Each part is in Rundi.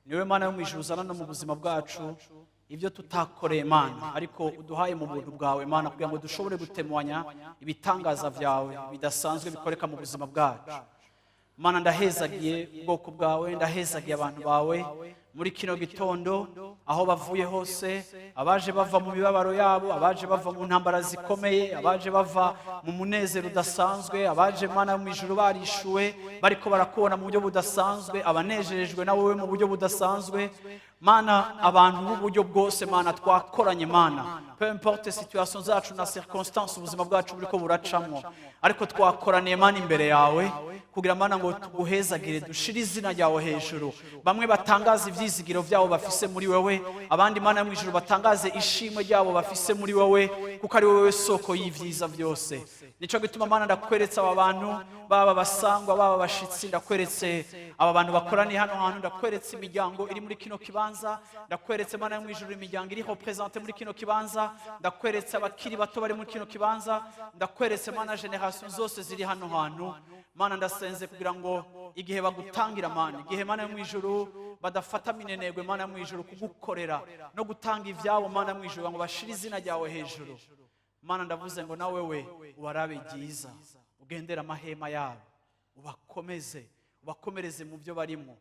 niwe Mana yo mwijuru uzana no mu buzima bwacu ibyo tutakoreye Mana, ariko uduhaye mu buntu bwawe Mana, kugira ngo dushobore gutemanya ibitangaza byawe bidasanzwe bikoreka mu buzima bwacu. Mana, ndahezagiye ubwoko bwawe, ndahezagiye abantu bawe muri kino gitondo, aho bavuye hose, abaje bava mu mibabaro yabo, abaje bava mu ntambara zikomeye, abaje bava mu munezero udasanzwe, abaje Mana mu ijuru barishuwe bariko barakubona mu buryo budasanzwe, abanejejwe na wowe mu buryo budasanzwe. Mana, abantu b'uburyo bwose Mana twakoranye Mana, peu importe situation zacu na circonstance ubuzima bwacu buriko buracamwo, ariko twakoraniye Mana imbere yawe kugira Mana ngo tuguhezagire, dushire izina ryawe hejuru. Bamwe batangaza ivyizigiro vyabo bafise muri wewe, abandi Mana mu ijuru batangaze ishimwe ryabo bafise muri wewe, kuko ari wewe soko y'ivyiza vyose. Nico gituma Mana ndakweretse aba bantu, baba basangwa baba bashitsi, ndakweretse aba bantu bakoraniye hano hantu, ndakweretse imiryango iri muri kino kibanza, ndakweretse Mana mu ijuru imiryango iri represente muri kino kibanza, ndakweretse abakiri bato bari muri kino kibanza, ndakweretse Mana generation zose ziri hano hantu. Mana, ndasenze kugira ngo igihe bagutangira Mana, igihe Mana mu ijuru badafata minenegwe Mana mu ijuru kugukorera no gutanga ivyabo Mana mu ijuru, ngo bashire izina ryawe hejuru. Mana, ndavuze ngo nawe we ubarabe byiza, ugendera amahema yabo, ubakomereze mu byo barimo,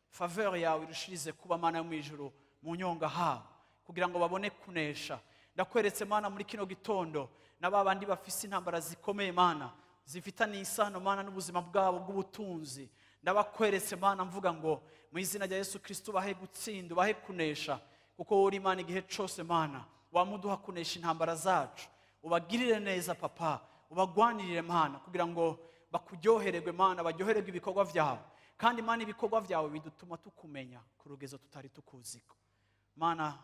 faveur yawe irushirize kuba Mana mu ijuru mu nyonga habo, kugira ngo babone kunesha. Ndakweretse Mana muri kino gitondo n'ababandi bafise intambara zikomeye Mana, zifitanye isano Mana n'ubuzima bwabo bw'ubutunzi, ndabakweretse Mana mvuga ngo mu izina rya Yesu Kristo bahe gutsinda, bahe kunesha, kuko uri Mana igihe cyose Mana wamuduha kunesha intambara zacu. Ubagirire neza Papa, ubagwanirire Mana, kugira ngo bakujyohererwe Mana, baryohererwe ibikorwa vyawe, kandi Mana ibikorwa vyawe bidutuma tukumenya ku rugezo tutari tukuziko. Mana,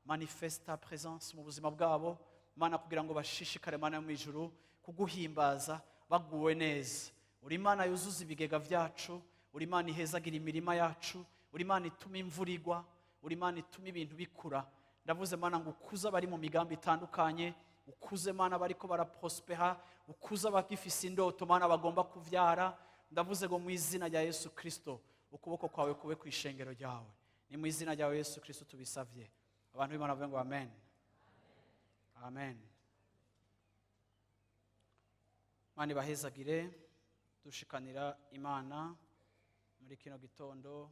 manifesta presence mu buzima bwabo Mana, kugira ngo bashishikare Mana mu ijuru kuguhimbaza baguwe neza. Uri Mana yuzuza ibigega vyacu, uri Mana ihezagira imirima yacu, uri Mana ituma imvura igwa, uri Mana ituma ibintu bikura. Ndavuze Mana ngo ukuza bari mu migambi itandukanye, ukuze Mana bariko baraprospera, ukuza bagifise indoto Mana bagomba kuvyara. Ndavuze ngo mu izina rya Yesu Kristo ukuboko kwawe kube kwishengero ryawe. Ni mu izina rya Yesu Kristo tubisavye. Abantu b'Imana bavuga ngo amen. Amen. Mani bahezagire, dushikanira Imana muri kino gitondo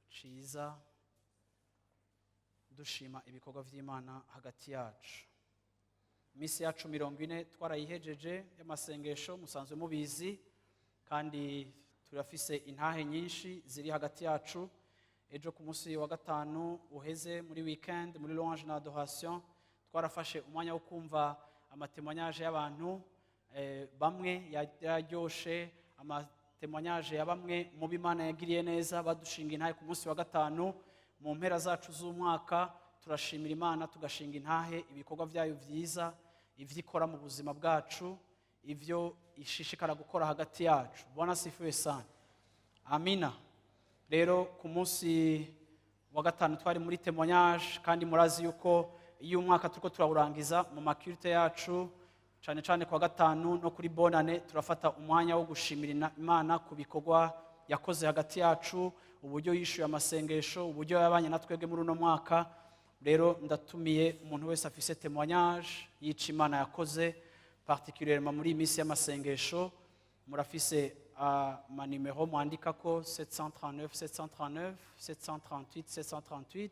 ciza, dushima ibikorwa vy'Imana hagati yacu. Imisi yacu 40 twarayihejeje y'amasengesho, musanzwe mubizi, kandi turafise intahe nyinshi ziri hagati yacu. Ejo ku munsi wa gatanu uheze muri weekend muri louange na adoration twarafashe umwanya wo kumva amatemonyage y'abantu bamwe yaryoshe, amatemonyage ya bamwe mu b'Imana yagiriye neza, badushinga intahe ku munsi wa gatanu. Mu mpera zacu z'umwaka turashimira Imana, tugashinga intahe ibikorwa vyayo vyiza, ivyo ikora mu buzima bwacu, ivyo ishishikara gukora hagati yacu. Bwana sifiwe sana. Amina. Rero ku munsi wa gatanu twari muri témoignage, kandi murazi yuko iyo umwaka turiko turawurangiza mu maculte yacu, cyane cyane kwa gatanu no kuri bonane, turafata umwanya wo gushimira Imana ku bikorwa yakoze hagati yacu, uburyo yishuye amasengesho, uburyo yabanye natwebwe muri uno mwaka. Rero ndatumiye umuntu wese afise témoignage yica Imana yakoze, particulièrement muri imisi y'amasengesho. Murafise manimero mwandikako 739 739 738 738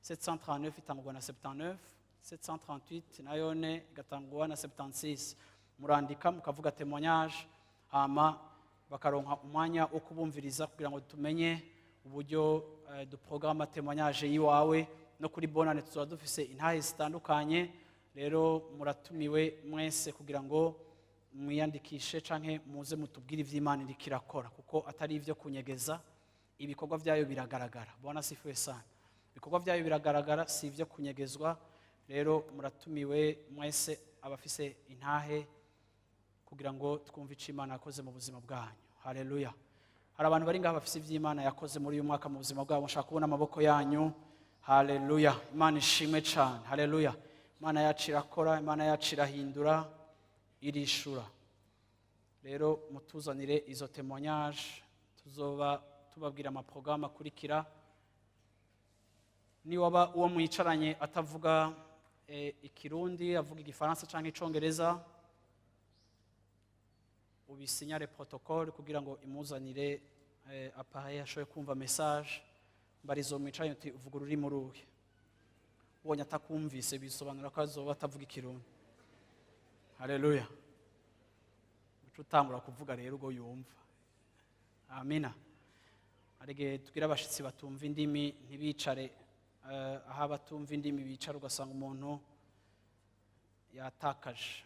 739 itangwa na 79, 738 nayone igatangwa na 76. Murandika mukavuga témoignage, hama bakaronka umwanya wo kubumviriza kugira ngo tumenye uburyo du programme témoignage yiwawe. No kuri bonane tuzoba dufise intahe zitandukanye. Rero muratumiwe mwese kugira ngo mwiyandikishe canke muze mutubwire ivy'Imana iriko irakora, kuko atari ivyo kunyegeza, ibikorwa vyayo biragaragara. Bwana sifiwe sana. Ibikorwa vyayo biragaragara, si ivyo kunyegezwa. Rero muratumiwe mwese abafise intahe kugira ngo twumve ico Imana yakoze mu buzima bwanyu. Haleluya. Hari abantu bari ngaha bafise ivy'Imana yakoze muri uyu mwaka mu buzima bwabo, nshaka kubona amaboko yanyu. Haleluya. Imana ishimwe cyane. Haleluya. Imana yacu irakora, Imana yacu irahindura, irishura. Rero mutuzanire izo témoignage, tuzoba tubabwira amaprograme akurikira. Ni waba uwo mwicaranye atavuga ikirundi, avuga igifaransa canke icongereza, ubisinyare protocole kugira ngo imuzanire appareil ashoboye kumva message. Mbarizo mwicaranye uti uvuga ururimi uruhe. Ubonye atakumvise bisobanura ko azoba atavuga ikirundi. Haleluya. Utangura kuvuga rero ubwo yumva. Amina. Arige tugira abashitsi batumva indimi ntibicare aha batumva indimi bicara ugasanga umuntu yatakaje.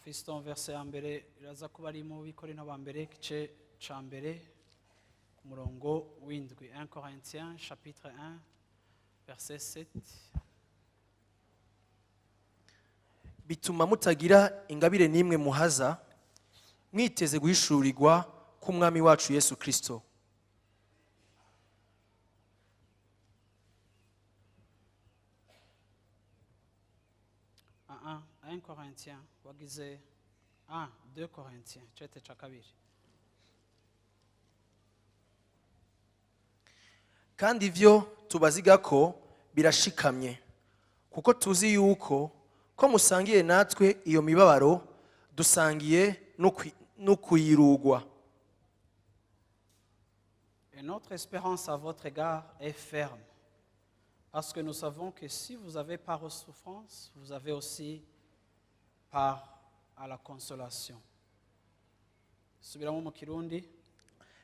Fiston verse ya mbere iraza kuba ari mu Bikorino ba mbere igice ca mbere ku murongo w'indwi. 1 Corinthiens chapitre 1 verset 7. Bituma mutagira ingabire n'imwe muhaza, mwiteze guhishurirwa k'umwami wacu Yesu Kristo. Un Corinthiens wagize 2 Corinthiens cete ca kabiri. Kandi ivyo tubaziga ko birashikamye, kuko tuzi yuko ko musangiye natwe iyo mibabaro, dusangiye no kuyirugwa. Et notre espérance à votre égard est ferme, parce que nous savons que si vous avez part aux souffrances, vous avez aussi part à la consolation. Subiramo mu Kirundi.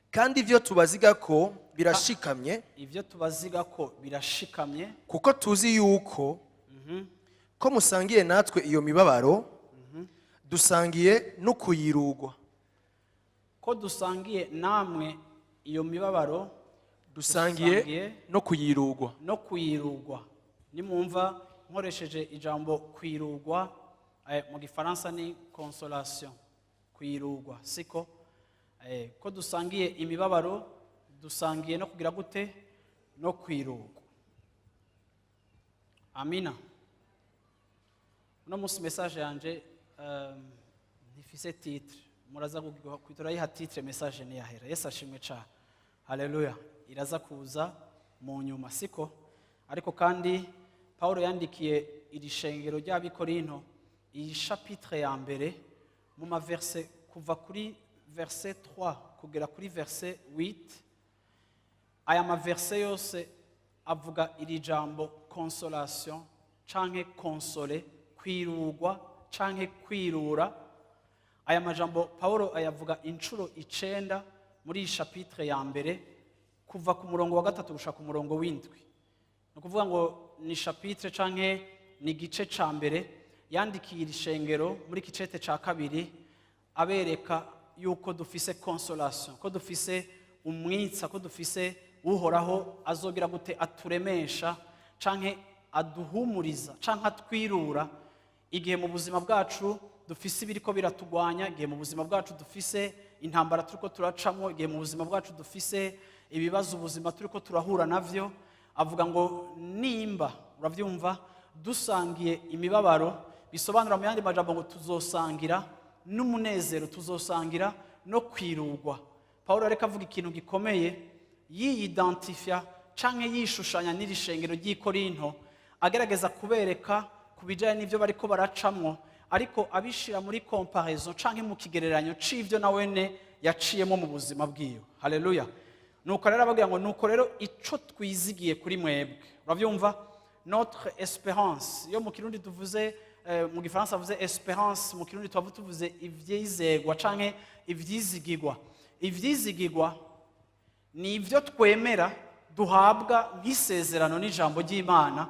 Kandi ivyo tubaziga ko birashikamye, Ivyo tubaziga ko birashikamye, kuko tuzi yuko ko musangiye natwe iyo mibabaro, dusangiye no kuyirugwa. Ko dusangiye namwe iyo mibabaro, dusangiye no kuyirugwa. No kuyirugwa. Nimwumva nkoresheje ijambo kwirugwa, mu Gifaransa ni consolation. Kwirugwa siko ko dusangiye imibabaro, dusangiye no kugira gute, no kwirugwa. Amina. Uno munsi message yanje ntifise titre, muraza kwitura yiha titre message ni yahera. Yesu ashimwe cyane. Haleluya. Iraza kuza mu nyuma siko, ariko kandi Paulo yandikiye iri shengero ry'Abikorino iyi chapitre ya mbere mu maverse kuva kuri verset 3 kugera kuri verset 8. Aya maverse yose avuga iri jambo consolation canke console, kwirugwa canke kwirura. Aya majambo Paulo ayavuga incuro 9 muri iyi chapitre ya mbere kuva ku murongo wa 3 gushaka ku murongo w'indwi. No kuvuga ngo ni chapitre canke ni gice ca mbere yandikiye iri shengero muri kicete ca kabiri abereka yuko dufise consolation, ko dufise umwitsa, ko dufise uhoraho azogira gute aturemesha canke aduhumuriza canke atwirura igihe mu buzima bwacu dufise ibiriko biratugwanya, igihe mu buzima bwacu dufise intambara turiko turacamo, igihe mu buzima bwacu dufise ibibazo ubuzima turiko turahura navyo. Avuga ngo nimba uravyumva dusangiye imibabaro, bisobanura mu yandi majambo ngo tuzosangira n'umunezero, tuzosangira no kwirugwa. Paulo ariko avuga ikintu gikomeye, yiyidentifia canke yishushanya n'iri shengero ry'i Korinto, agerageza kubereka ku bijanye n'ivyo bariko baracamwo, ariko abishira muri comparaison canke mu kigereranyo c'ivyo nawene yaciyemo mu buzima bwiwe. Haleluya. Nuko rero abagira ngo nuko rero ico twizigiye kuri mwebwe, uravyumva, notre espérance. Iyo mu Kirundi tuvuze mu Gifaransa tuvuze espérance, mu Kirundi tuvuze ivyizegwa canke ivyizigirwa. Ivyizigirwa ni ivyo twemera duhabwa nk'isezerano n'ijambo ry'Imana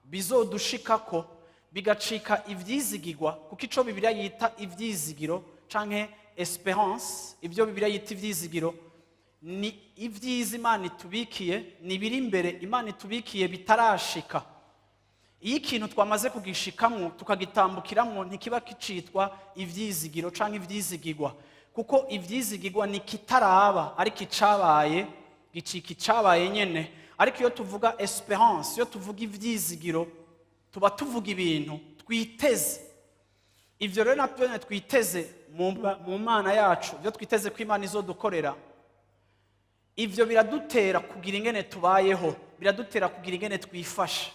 bizodushikako bigacika ivyizigirwa, kuko ico Bibiliya yita ivyizigiro canke espérance, ivyo Bibiliya yita ivyizigiro ni ivyiza Imana itubikiye, ni biri imbere Imana itubikiye bitarashika. Iyo ikintu twamaze kugishikamwo tukagitambukiramwo ntikiba kicitwa ivyizigiro canke ivyizigirwa, kuko ivyizigirwa ni kitaraba ariko icabaye gicika icabaye nyene. Ariko iyo tuvuga espérance, iyo tuvuga ivyizigiro, tuba tuvuga ibintu twiteze. Ivyo rero natwe twiteze mu Mana yacu, ivyo twiteze ko Imana izodukorera, ivyo biradutera kugira ingene tubayeho, biradutera kugira ingene twifashe.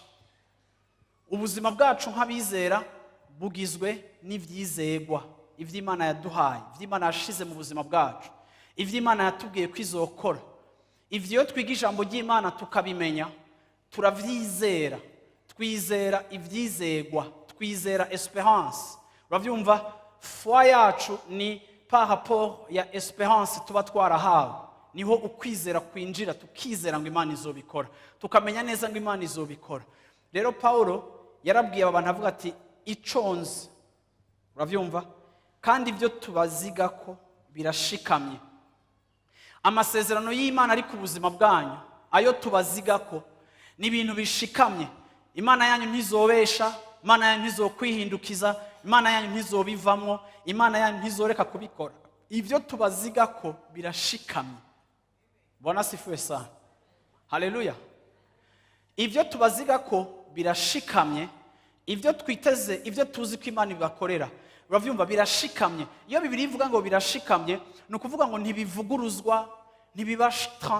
Ubuzima bwacu nk'abizera bugizwe n'ivyizegwa, ivy'Imana yaduhaye, ivy'Imana yashize mu buzima bwacu, ivy'Imana yatubwiye ko izokora. Ivyo iyo twiga ijambo ry'Imana tukabimenya, turavyizera, twizera ivyizegwa, twizera espérance. Uravyumva, foi yacu ni par rapport ya espérance tuba twarahawe. Niho ukwizera kwinjira, tukizera ngo Imana izobikora, tukamenya neza ngo Imana izobikora. Rero Paulo yarabwiye abantu avuga ati iconze, uravyumva, kandi ibyo tubazigako birashikamye. Amasezerano y'Imana ari ku buzima bwanyu, ayo tubazigako ni ibintu bishikamye. Imana yanyu ntizobesha, Imana yanyu ntizokwihindukiza, Imana yanyu ntizobivamwo, Imana yanyu ntizoreka kubikora. Ibyo tubazigako birashikamye. Bwana sifiwe sana. Haleluya. Ibyo tubazigako birashikamye, ibyo twiteze, ibyo tuzi ko Imana ibakorera, uravyumva, birashikamye. Iyo Bibiliya ivuga ngo birashikamye, ni ukuvuga ngo ntibivuguruzwa, ntibiba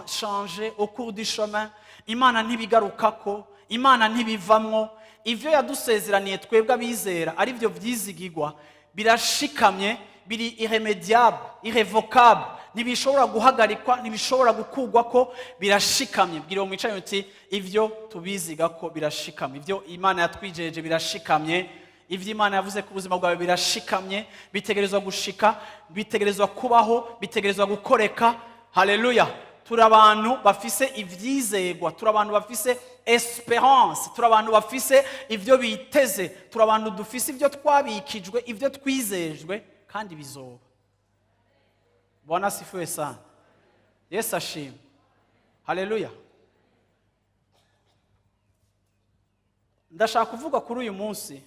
changer au cours du chemin, Imana ntibigarukako, Imana ntibivamwo. Ivyo yadusezeraniye twebwe abizera ari byo vyizigirwa, birashikamye, biri irrémédiable, irrévocable, ntibishobora guhagarikwa, ntibishobora gukugwako, birashikamye. Bwira umwicanyi uti ivyo tubizigako birashikamye, ivyo Imana yatwijeje birashikamye, ivyo Imana yavuze ku buzima bwawe birashikamye, bitegerezwa gushika, bitegerezwa kubaho, bitegerezwa gukoreka. Haleluya. Turi abantu bafise ivyizegwa, turi abantu bafise espérance, turi abantu bafise ivyo biteze, turi abantu dufise ivyo twabikijwe, ivyo twizejwe kandi bizoba. Bwana sifiwe sana. Yesu ashimwe. Haleluya. Ndashaka kuvuga kuri uyu munsi,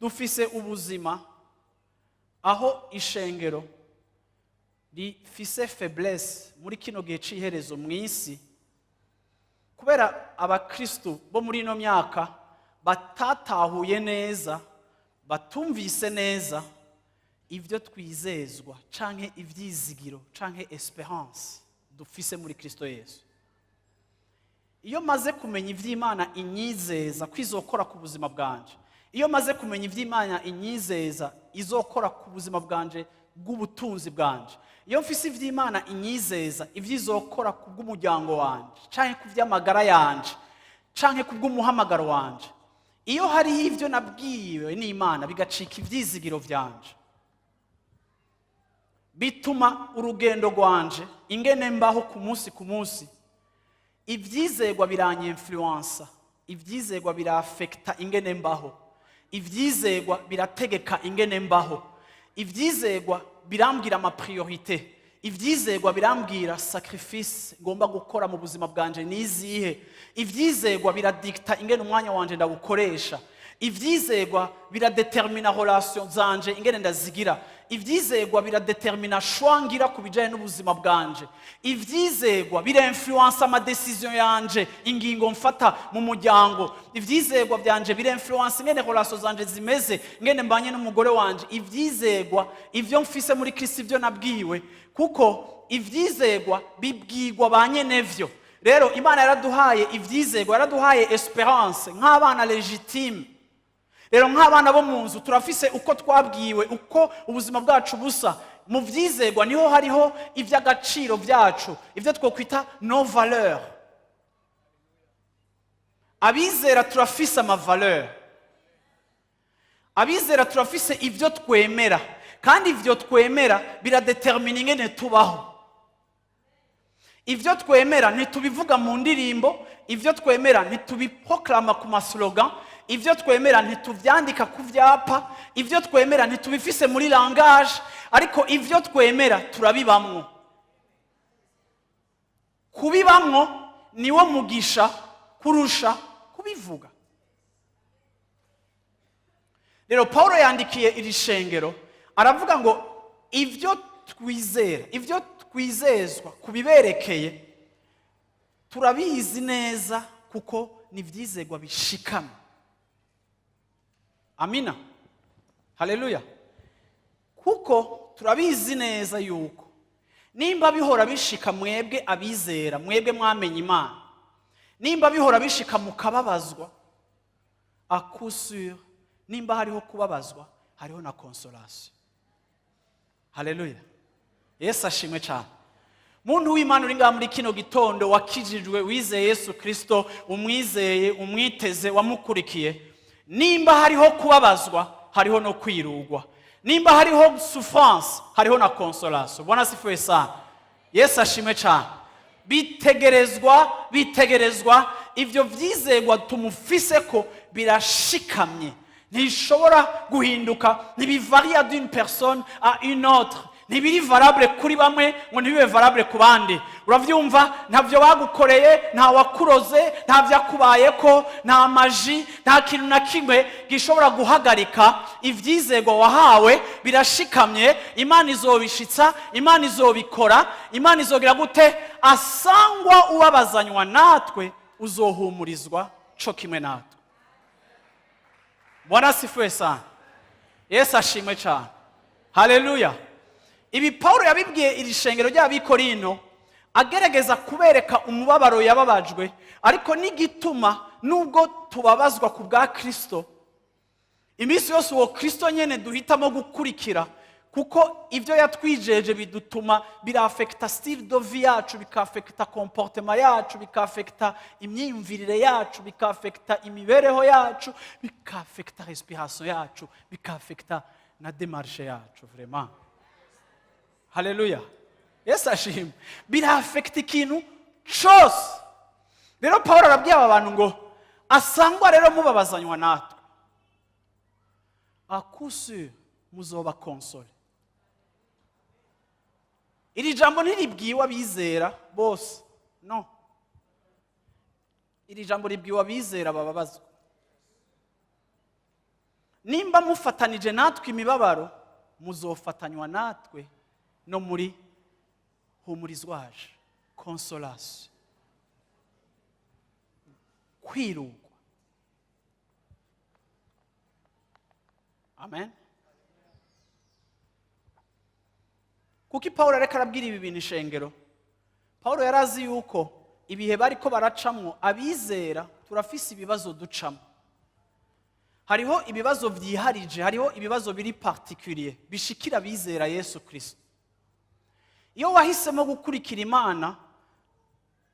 dufise ubuzima aho ishengero rifise faiblesse muri kino gihe c'iherezo mw'isi, kubera abakristo bo muri ino myaka batatahuye neza, batumvise neza ivyo twizezwa canke ivyizigiro canke espérance dufise muri Kristo Yesu. Iyo maze kumenya ivy'Imana inyizeza kwizokora ku buzima bwanje, iyo maze kumenya ivy'Imana inyizeza izokora ku buzima bwanje bw'ubutunzi bwanje, iyo mfise ivy'Imana inyizeza ivyizokora ku bw'umuryango wanje canke ku vy'amagara yanje canke ku bw'umuhamagaro wanje, iyo hari ivyo nabwiwe n'Imana bigacika ivyizigiro vyanje, bituma urugendo rwanje ingene mbaho ku munsi ivyizegwa biranyinfluensa, ivyizegwa birafekta ingene mbaho, ivyizegwa birategeka ingene mbaho, ivyizegwa birambwira ama priorité, ibyizerwa birambwira sacrifice ngomba gukora mu buzima bwanje nizihe. Ibyizerwa biradikta ingene umwanya wanje ndawukoresha. Ibyizerwa biradetermina relation zanje ingene ndazigira. Ibyizerwa biradetermina shwangira kubijanye n'ubuzima bwanje. Ibyizerwa birainfluence ama decision yanje, ingingo mfata mu muryango. Ibyizerwa byanje birainfluence ingene relation zanje zimeze, ingene mbanye n'umugore wanje. Ibyizerwa ivyo mfise muri Kristo ivyo nabwiwe, kuko ibyizerwa bibwirwa banyenevyo. Rero Imana yaraduhaye ibyizerwa, yaraduhaye espérance nk'abana legitime. Rero nk'abana bo mu nzu turafise uko twabwiwe, uko ubuzima bwacu busa. Mu byizerwa niho hariho iby'agaciro byacu, ibyo twokwita no valeur. Abizera turafise ama valeur. Abizera turafise ibyo twemera, kandi ibyo twemera biradetermina ingene tubaho. Ibyo twemera ntitubivuga mu ndirimbo, ibyo twemera ntitubiproklama ku maslogan, ibyo twemera ntituvyandika ku vyapa, ibyo twemera ntitubifise muri langage, ariko ibyo twemera turabibamwo. Kubibamwo niwo mugisha kurusha kubivuga. Rero Paulo yandikiye iri shengero aravuga ngo ibyo twizera, ibyo twizezwa kubiberekeye turabizi neza kuko ni vyizerwa bishikama. Amina. Haleluya. Kuko turabizi neza yuko nimba bihora bishika mwebwe abizera, mwebwe mwamenye Imana, nimba bihora bishika mukababazwa, à coup sûr nimba hariho kubabazwa hariho na consolation. Haleluya. Yesu ashimwe cyane. Muntu w'Imana uri ngaha muri kino gitondo wakijijwe, wizeye Yesu Kristo, umwizeye, umwiteze, wamukurikiye, nimba hariho kubabazwa hariho no kwirugwa. Nimba hariho souffrance hariho na consolation. Bwana sifiwe sana. Yesu ashimwe cyane. Bitegerezwa ivyo vyizerwa tumufise ko birashikamye, ntishobora guhinduka, ntibivaria d'une personne à une autre. Ntibiri valable kuri bamwe ngo ntibibe valable ku bandi. Uravyumva? Ntavyo bagukoreye, nta wakuroze, nta vyakubayeko, nta maji, nta kintu na kimwe gishobora guhagarika ivyizerwa wahawe. Birashikamye, Imana izobishitsa, Imana izobikora, Imana izogira gute? Asangwa ubabazanywa natwe uzohumurizwa co kimwe natwe. Bwana sifiwe sana. Yesu ashimwe cyane. Haleluya. Ibi Paulo yabibwiye iri shengero ry'Abikorino agerageza kubereka umubabaro yababajwe, ariko n'igituma nubwo tubabazwa ku bwa Kristo, iminsi yose uwo Kristo nyene duhitamo gukurikira, kuko ivyo yatwijeje bidutuma birafekta style de vie yacu, bikafekta comportement yacu, bikafekta imyiyumvirire yacu, bikafekta imibereho yacu, bikafekta respiration yacu, bikafekta na démarche yacu. Vraiment. Haleluya. Yesu ashimwe. Birafekta ikintu cyose. Rero Paulo arabwiye aba bantu ngo asangwa rero mubabazanywa natwe, à coup sûr muzoba console. Iri jambo ntiribwiwe abizera bose, no. Iri jambo ribwiwe abizera bababazwa. Nimba mufatanije natwe imibabaro, muzofatanywa natwe no muri humurizwaje, consolation, kwirugwa. Amen. Kuki Paulo areka arabwira ibi bintu ishengero? Paulo yarazi yuko ibihe bariko baracamwo abizera turafise ibibazo ducamo. Hariho ibibazo vyiharije, hariho ibibazo biri particulier bishikira abizera Yesu Kristo. Iyo wahisemo gukurikira Imana,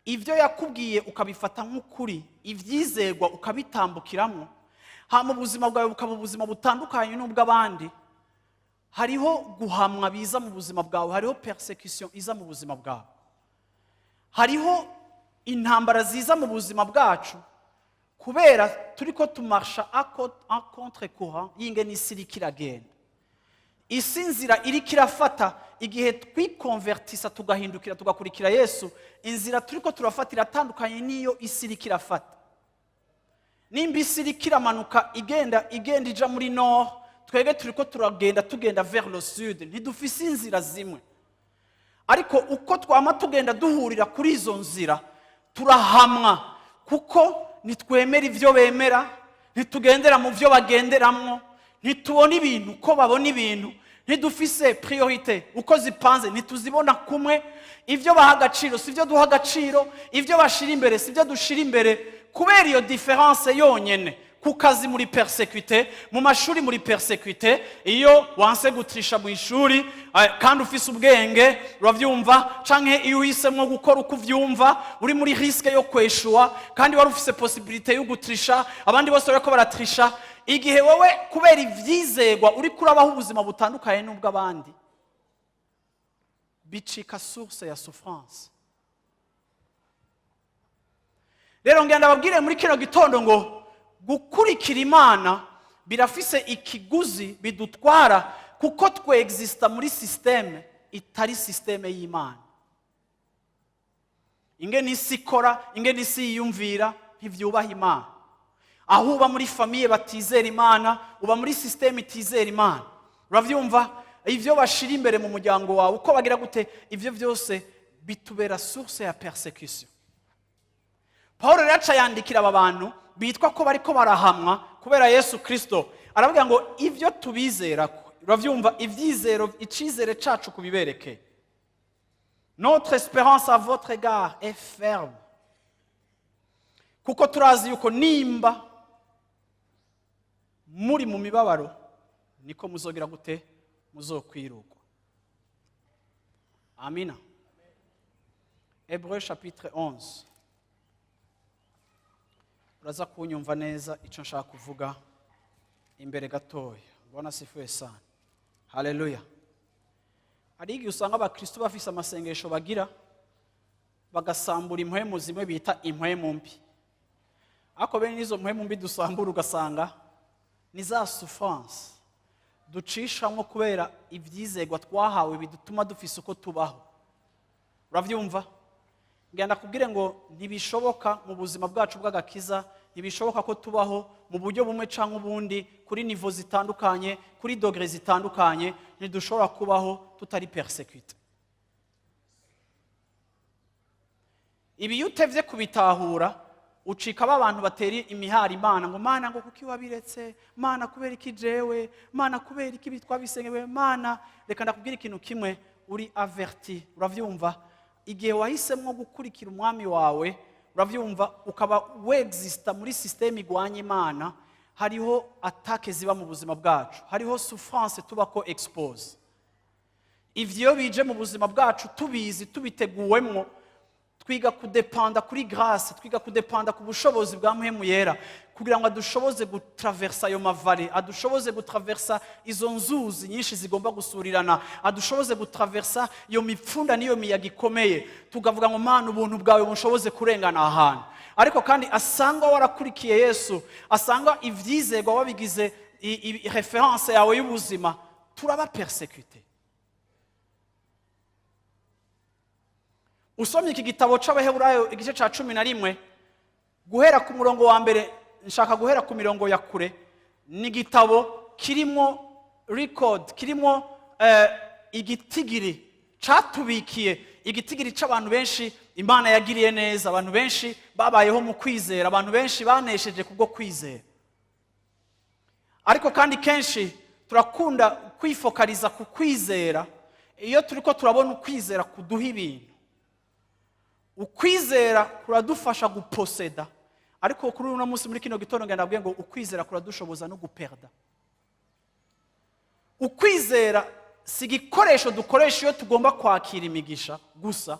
ivyo yakubwiye ukabifata nk'ukuri, ivyizerwa ukabitambukiramo, hama ubuzima bwawe bukaba ubuzima butandukanye n'ubw'abandi, hariho guhamwa biza mu buzima bwawe, hariho persecution iza mu buzima bwawe, hariho intambara ziza mu buzima bwacu, kubera turiko tumarsha en contre courant y'ingene isi iriko iragenda. Isi nzira iriko irafata igihe twikonvertisa tugahindukira tugakurikira Yesu, inzira turiko turafatira atandukanye niyo isi iriko irafata. Nimba isi iriko iramanuka igenda ija muri nord, twebwe turiko tugenda vers le sud, ntidufise inzira zimwe. Ariko uko twama tugenda duhurira kuri izo nzira turahamwa, kuko nitwemera ivyo bemera, ntitugendera mu vyo bagenderamwo, ntitubona ibintu uko babona ibintu, ntidufise priorite uko zipanze, ntituzibona kumwe. Ivyo baha agaciro sivyo duha agaciro, ivyo bashira imbere sivyo dushira imbere, kubera iyo difference yonyene. Ku kazi muri persécuté, mu mashuri muri persécuté, iyo wanse gutrisha mu ishuri kandi ufise ubwenge uravyumva, canke iyo uhisemwo gukora uko uvyumva uri muri risque yo kweshua, kandi wari ufise possibilité yo gutrisha, abandi bose bariko baratrisha, igihe wowe kubera ivyizegwa uri kurabaho ubuzima butandukanye n'ubw'abandi, bicika source ya souffrance. Rero ngenda babwire muri kino gitondo ngo gukurikira Imana birafise ikiguzi bidutwara, kuko twexista muri systeme itari systeme y'Imana. Ingene isi ikora, ingene isi yiyumvira ntivyubaha Imana. Aho uba muri famille batizera Imana, uba muri systeme itizera Imana. Uravyumva? Ivyo bashira imbere mu muryango wawe uko bagira gute, ivyo vyose bitubera source ya persecution. Paulo yaca yandikira aba bantu bitwa ko bariko barahamwa kubera Yesu Kristo, aravuga ngo ivyo tubizera, uravyumva, ivyizero, icizere cacu kubibereke. Notre espérance à votre égard est ferme, kuko turazi yuko nimba muri mu mibabaro niko muzogira gute, muzokwirugwa. Amina. Hébreux chapitre 11. Uraza kunyumva neza ico nshaka kuvuga imbere gatoya. Bwana sifiwe sana. Haleluya. Hari igihe usanga abakristo bafise amasengesho bagira, bagasambura impwemu zimwe bita impwemu mbi. Ako bene nizo mpwemu mbi dusambura ugasanga ni za souffrance ducishamwo kubera ivyizegwa twahawe bidutuma dufise uko tubaho. Uravyumva? Ngenda kubwire ngo ntibishoboka mu buzima bwacu bw'agakiza, ntibishoboka ko tubaho mu buryo bumwe canke ubundi, kuri niveau zitandukanye, kuri degré zitandukanye, ntidushobora kubaho tutari persécuté. Ibi utevye kubitahura ucika abantu bateri imihari Imana ngo Mana ngo kuki wabiretse, Mana kubera iki jewe, Mana kubera iki bitwabisengewe, Mana reka ndakubwira ikintu kimwe, uri averti. Uravyumva? Igihe wahisemwo gukurikira umwami wawe, uravyumva, ukaba wexista muri systeme igwanye Imana, hariho attaque ziba mu buzima bwacu, hariho souffrance tubako expose. Ivyo bije mu buzima bwacu tubizi, tubiteguwemwo, twiga kudepanda kuri grâce, twiga kudepanda ku bushobozi bwa Mpwemu Yera, kugira ngo adushoboze gutraversa ayo mavale, adushoboze gutraversa izo nzuzi nyinshi zigomba gusurirana, adushoboze gutraversa iyo mipfunda niyo miyaga ikomeye, tugavuga ngo Mana ubuntu bwawe bushoboze kurengana ahantu. Ariko kandi asanga warakurikiye Yesu, asanga ivyizegwa wabigize reference yawe y'ubuzima, turaba persécuté. Usomye iki gitabo c'Abaheburayo igice ca 11, guhera ku murongo wa mbere, nshaka guhera ku mirongo ya kure, ni gitabo kirimo record, kirimo igitigiri catubikiye, igitigiri c'abantu benshi Imana yagiriye neza, abantu benshi babayeho mu kwizera, abantu benshi banesheje kubwo kwizera. Ariko kandi kenshi turakunda kwifokaliza ku kwizera iyo turiko turabona ukwizera kuduha ibintu. Ukwizera kuradufasha guposeda, ariko kuri uno munsi muri kino gitondo ngenda nabwiye ngo ukwizera kuradushoboza no guperda. Ukwizera si igikoresho dukoresha iyo tugomba kwakira imigisha gusa,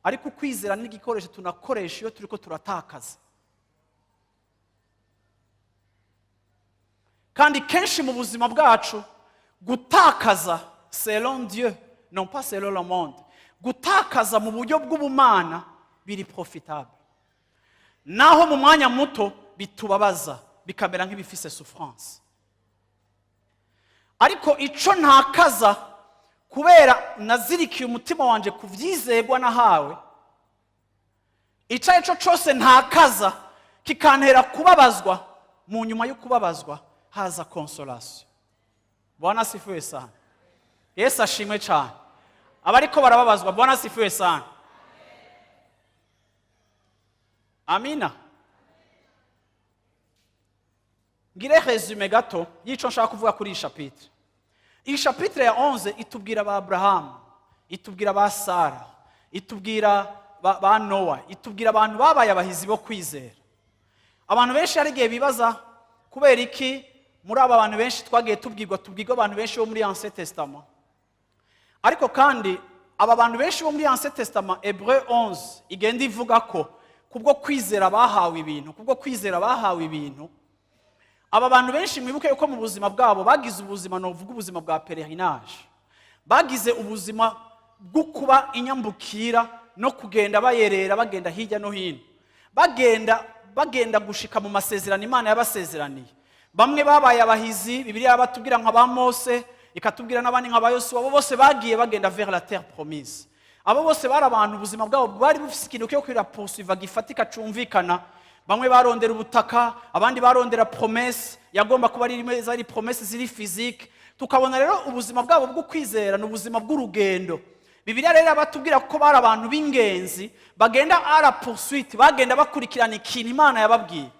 ariko ukwizera ni igikoresho tunakoresha iyo turiko turatakaza. Kandi kenshi mu buzima bwacu gutakaza selon Dieu, non pas selon le monde, gutakaza mu buryo bw'ubumana biri profitable. Naho mu mwanya muto bitubabaza, bikamera nk'ibifise souffrance. Ariko ico ntakaza kubera nazirikiye umutima wanje ku byizerwa nahawe, icyo ari cyo cyose ntakaza kikantera kubabazwa, mu nyuma yo kubabazwa haza consolation. Bwana asifiwe sana. Yesu ashimwe cyane. Abariko barababazwa, Bwana asifiwe sana. Amina. Ngire resume gato y'icyo nshaka kuvuga kuri iyi chapitre. Iyi chapitre ya 11 itubwira ba Abraham, itubwira ba Sara, itubwira ba Noah, itubwira abantu babaye abahizi bo kwizera. Abantu benshi hari igihe bibaza kubera iki muri aba bantu benshi twagiye tubwirwa abantu benshi bo muri Ancien Testament. Ariko kandi aba bantu benshi bo muri Ancien Testament, Hébreux 11 igenda ivuga ko kubwo kwizera bahawe ibintu, aba bantu benshi mwibuke yuko mu buzima bwabo bagize ubuzima, novuga ubuzima bwa pèlerinage, bagize ubuzima bwo kuba inyambukira no kugenda bayerera, bagenda hirya no hino, bagenda gushika mu masezerano Imana yabasezeraniye. Bamwe babaye abahizi, Bibiliya batubwira nka ba Mose, ikatubwira n'abandi nka ba Yosuwa, abo bose bagiye bagenda vers la terre promise. Abo bose bari abantu ubuzima bwabo bwari bufite ikintu cyo kwira poursuivre gifatika cumvikana. Bamwe barondera ubutaka, abandi barondera promesses, yagomba kuba ari promesses ziri physique. Tukabona rero ubuzima bwabo bwo kwizera n'ubuzima bw'urugendo. Bibiliya rero batubwira ko bari abantu b'ingenzi, bagenda à la poursuite, bagenda bakurikirana ikintu Imana yababwiye.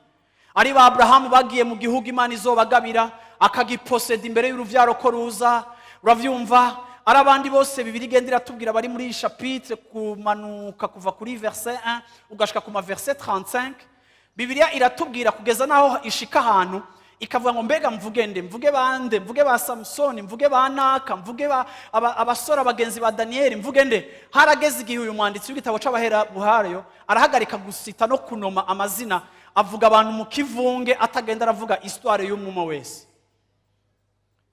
Ari ba Abraham bagiye mu gihugu Imana izobagabira, akagiposeda imbere y'uruvyaro ko ruza, uravyumva. Arabandi bose Bibiliya igenda iratubwira bari muri chapitre kumanuka kuva kuri verset 1 ugashika ku verset 35. Bibiliya iratubwira kugeza naho ishika ahantu ikavuga ngo mbega mvuge nde, mvuge bande, mvuge ba Samsoni, mvuge ba Naka, mvuge abasora bagenzi ba Daniel, mvuge nde. Harageze igihe uyu mwanditsi w'igitabo c'abahera buhariyo arahagarika gusita no kunoma amazina, avuga abantu mu kivunge, atagenda aravuga histoire y'umwe wese,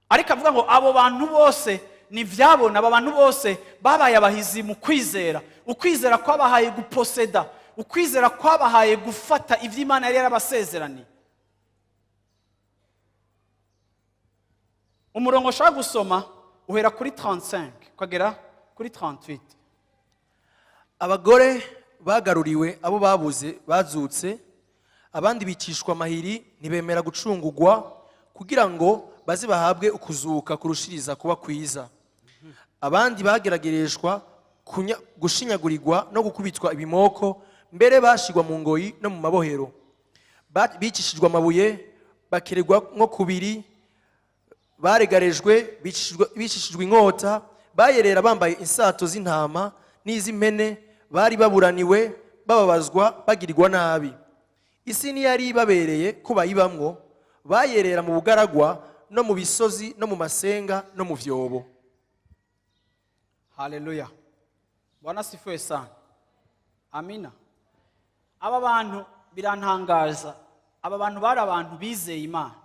ariko avuga ngo abo bantu bose ni vyabona, aba bantu bose babaye abahizi mu kwizera. Ukwizera kwabahaye guposeda, ukwizera kwabahaye gufata ivyo Imana yari yarabasezeraniye. Umurongo shaka gusoma uhera kuri 35 kugera kuri 38. Abagore bagaruriwe, abo babuze bazutse, abandi bicishwa amahiri ntibemera gucungurwa kugira ngo baze bahabwe ukuzuka kurushiriza kuba kwiza. Abandi bageragereshwa gushinyagurirwa no gukubitwa ibimoko, mbere bashigwa mu ngoyi no mu mabohero. Bicishijwe amabuye, bakererwa nko kubiri, baregarejwe, bicishijwe inkota, bayerera bambaye insato z'intama n'iz'impene, bari baburaniwe, bababazwa, bagirirwa nabi. Isi ntiyari babereye ko bayibamwo, bayerera mu bugaragwa no mu bisozi no mu masenga no mu vyobo. Haleluya. Bwana sifiwe sana. Amina. Aba bantu birantangaza, aba bantu bari abantu bizeye Imana.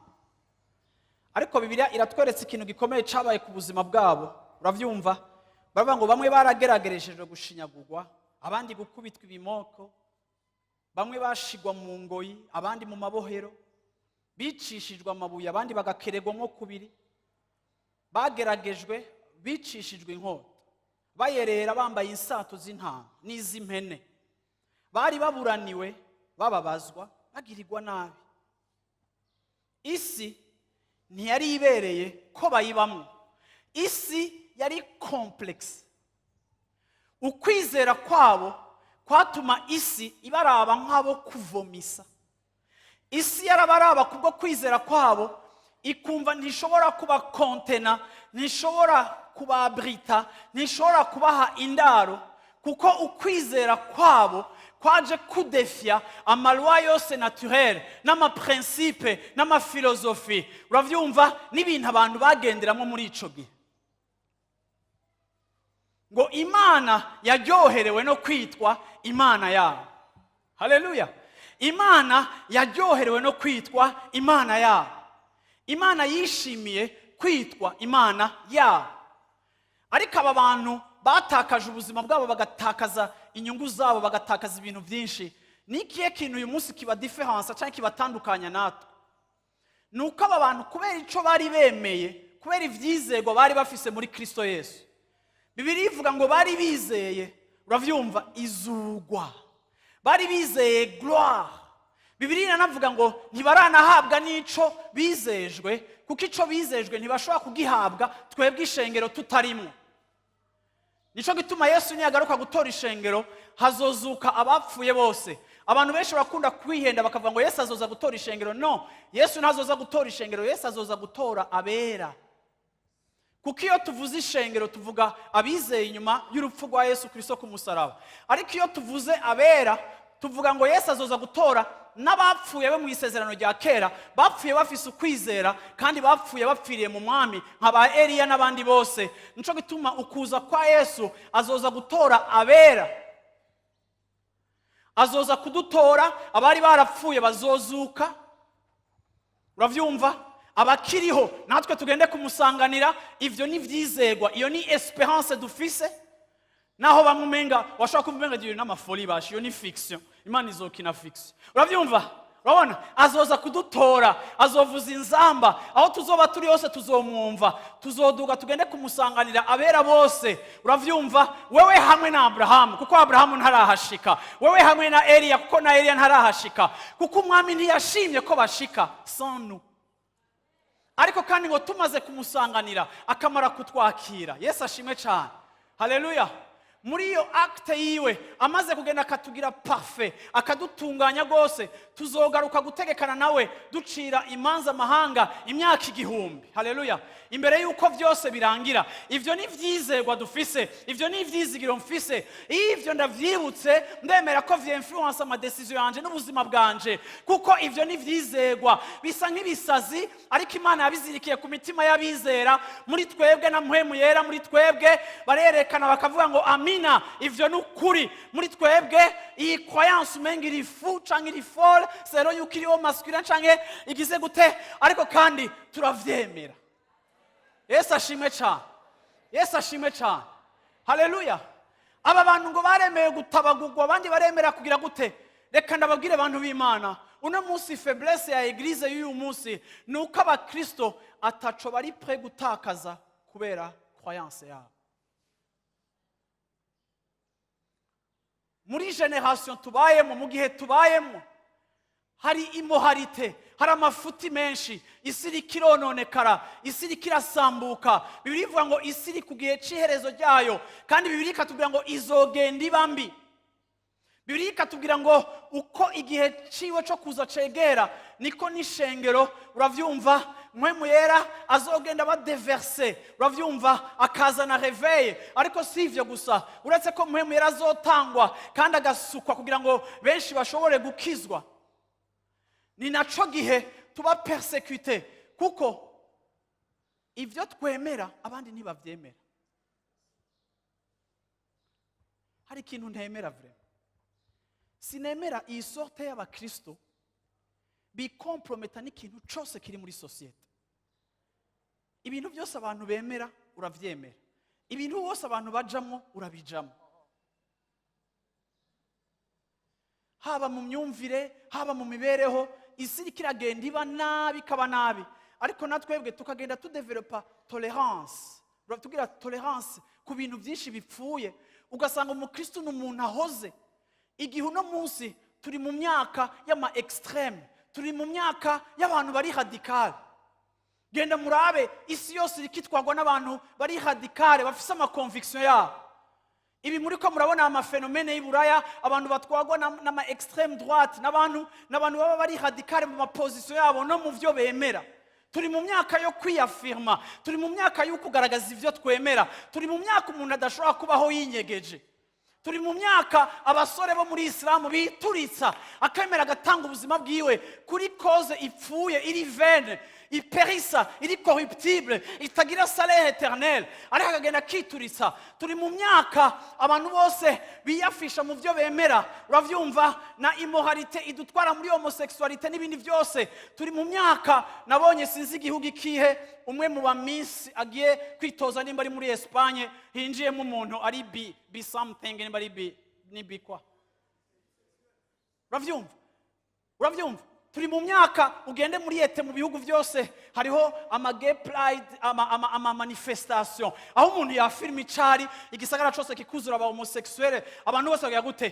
Ariko Bibiliya iratweretse ikintu gikomeye cabaye ku buzima bwabo. Uravyumva? Baravuga ngo bamwe barageragereshejwe gushinyagurwa, abandi gukubitwa ibimoko, bamwe bashigwa mu ngoyi, abandi mu mabohero, bicishijwe amabuye, abandi bagakererwa nko kubiri, bageragejwe, bicishijwe inkota, bayerera bambaye insato z'intama n'iz'impene, bari baburaniwe, bababazwa, bagirirwa nabi. Isi ntiyari ibereye ko bayibamwo, isi yari complex. Ukwizera kwabo kwatuma isi ibaraba nk'abo kuvomisa. Isi yarabaraba kubwo kwizera kwabo, ikumva ntishobora kuba kontena, ntishobora kuba abrita, ntishobora kubaha indaro, kuko ukwizera kwabo kwaje kudefia amalwa yose naturel, n'amaprincipe, n'amafilosofi. Uravyumva? N'ibintu abantu bagenderamo muri ico gihe. Ngo Imana yaryoherewe no kwitwa Imana yabo. Haleluya. Imana yaryoherewe no kwitwa Imana yabo. Imana yishimiye kwitwa Imana yabo. Ariko aba bantu batakaje ubuzima bwabo, bagatakaza inyungu zabo, bagatakaza ibintu byinshi. Nikiye kintu uyu munsi kiba difference cyangwa kibatandukanya natwe, nuko aba bantu kubera ico bari bemeye, kubera ivyizego bari bafise muri Kristo Yesu, Bibiliya ivuga ngo bari bizeye, uravyumva, izugwa. Bari bizeye gloire. Bibiliya inanavuga ngo ntibaranahabwa n'ico bizejwe, kuko ico bizejwe ntibashobora kugihabwa twebwe ishengero tutarimwo. Nico gituma Yesu niyagaruka gutora ishengero hazozuka abapfuye bose. Abantu benshi bakunda kwihenda bakavuga ngo Yesu azoza gutora ishengero. No, Yesu ntazoza gutora ishengero, Yesu azoza gutora abera. Kuko iyo tuvuze ishengero tuvuga abizeye inyuma y'urupfu rwa Yesu Kristo ku musaraba. Ariko iyo tuvuze abera tuvuga ngo Yesu azoza gutora n'abapfuye bo mu isezerano rya kera, bapfuye bafise ukwizera kandi bapfuye bapfiriye mu mwami nk'aba Eliya n'abandi bose. Nico gituma ukuza kwa Yesu azoza gutora abera. Azoza kudutora, abari barapfuye bazozuka. Uravyumva? Abakiriho natwe tugende kumusanganira. Ivyo ni vyizegwa, iyo ni espérance dufise. Naho bamumenga washaka kuvuga ngo n'amafoli bashi, iyo ni fiction. Imana izokina fiction. Uravyumva? Urabona? Azoza kudutora, azovuza inzamba, aho tuzoba turi hose tuzomwumva, tuzoduga tugende kumusanganira abera bose. Uravyumva? Wewe hamwe na Abrahamu, kuko Abrahamu ntarahashika. Wewe hamwe na Eliya, kuko na Eliya ntarahashika. Kuko umwami ntiyashimye ko bashika sans nous. Ariko kandi ngo tumaze kumusanganira akamara kutwakira. Yesu ashimwe cyane. Haleluya. Muri iyo acte yiwe amaze kugenda akatugira parfait, akadutunganya gose, tuzogaruka gutegekana nawe ducira imanza amahanga imyaka 1000. Haleluya. Imbere yuko vyose birangira. Ivyo ni vyizegwa dufise, ivyo ni vyizigiro mfise. Ivyo ndavyibutse ndemera ko vyinfluence ama decision yanje n'ubuzima bwanje, kuko ivyo ni vyizegwa. Bisa nk'ibisazi ariko Imana yabizirikiye ku mitima y'abizera. Muri twebwe na mpwemu yera muri twebwe barerekana bakavuga ngo amina, ivyo ni ukuri. Muri twebwe iyi croyance umenga iri fou canke iri folle, sero yuko iri masculin canke igize gute, ariko kandi turavyemera. Yesu ashimwe cyane. Yesu ashimwe cyane. Haleluya. Aba bantu ngo baremeye gutabagurwa, abandi baremera kugira gute? Reka ndababwire abantu b'Imana, uno munsi faiblesse ya eglise y'uyu munsi nuko abakristo ataco bari prêt gutakaza kubera croyance yabo. Muri generation tubayemo, mu gihe tubayemo, hari immoralité, hari amafuti menshi, isi ikirononekara, isi ikirasambuka. Bibiliya ivuga ngo isi iri ku gihe c'iherezo ryayo, kandi Bibiliya ikatubwira ngo izogenda iba mbi. Bibiliya ikatubwira ngo uko igihe ciwe co kuza cegera niko n'ishengero, uravyumva, mpwemu yera azogenda badeverse, uravyumva, akazana réveil. Ariko si ivyo gusa, uretse ko mpwemu yera azotangwa kandi agasukwa kugira ngo benshi bashobore gukizwa, ni naco gihe tuba persécuté, kuko ivyo twemera abandi ntibavyemera. Hari ikintu ntemera vraiment. Sinemera iyi sorte y'abakristo bikomprometa n'ikintu cyose kiri muri societe. Ibintu byose abantu bemera uravyemera, ibintu bose abantu bajamwo urabijamwo, haba mu myumvire, haba mu mibereho. Isi kiragenda iba nabi, kaba nabi, ariko natwebwe tukagenda tudevelopa tolerance. Uratugira tolerance ku bintu byinshi bipfuye, ugasanga umukristo n'umuntu ahoze. Igihe uno munsi turi mu myaka y'ama extreme, turi mu myaka y'abantu bari radical. Genda murabe isi yose irikitwagwa n'abantu bari radical, bafise ama conviction yabo. Ibi muri ko murabona ama phénomène y'Iburaya, abantu batwagwa n'ama extreme droite, n'abantu baba bari radical mu position yabo no mu vyo bemera. Turi mu myaka yo kwiyafirma, turi mu myaka yo kugaragaza ivyo twemera, turi mu myaka umuntu adashobora kubaho yinyegeje. Turi mu myaka abasore bo muri Islamu bituritsa, akemera gatanga ubuzima bwiwe kuri cause ipfuye, iri vaine, iperisa, iri corruptible, itagira salaire éternel, ari akagenda kituritsa. Turi mu myaka abantu bose biyafisha mu vyo bemera, uravyumva, na immoralité idutwara muri homosexualité n'ibindi byose. Turi mu myaka nabonye sinzi igihugu ikihe, umwe mu ba miss agiye kwitoza nimba ari muri Espagne, hinjiyemo umuntu ari bi something, nimba ari ni bi kwa. Uravyumva? turi mu myaka ugende muri ete mu bihugu byose hariho gay pride manifestation aho umuntu yafirma icari igisagara cyose kikuzura aba homosexuel abantu bose bagira gute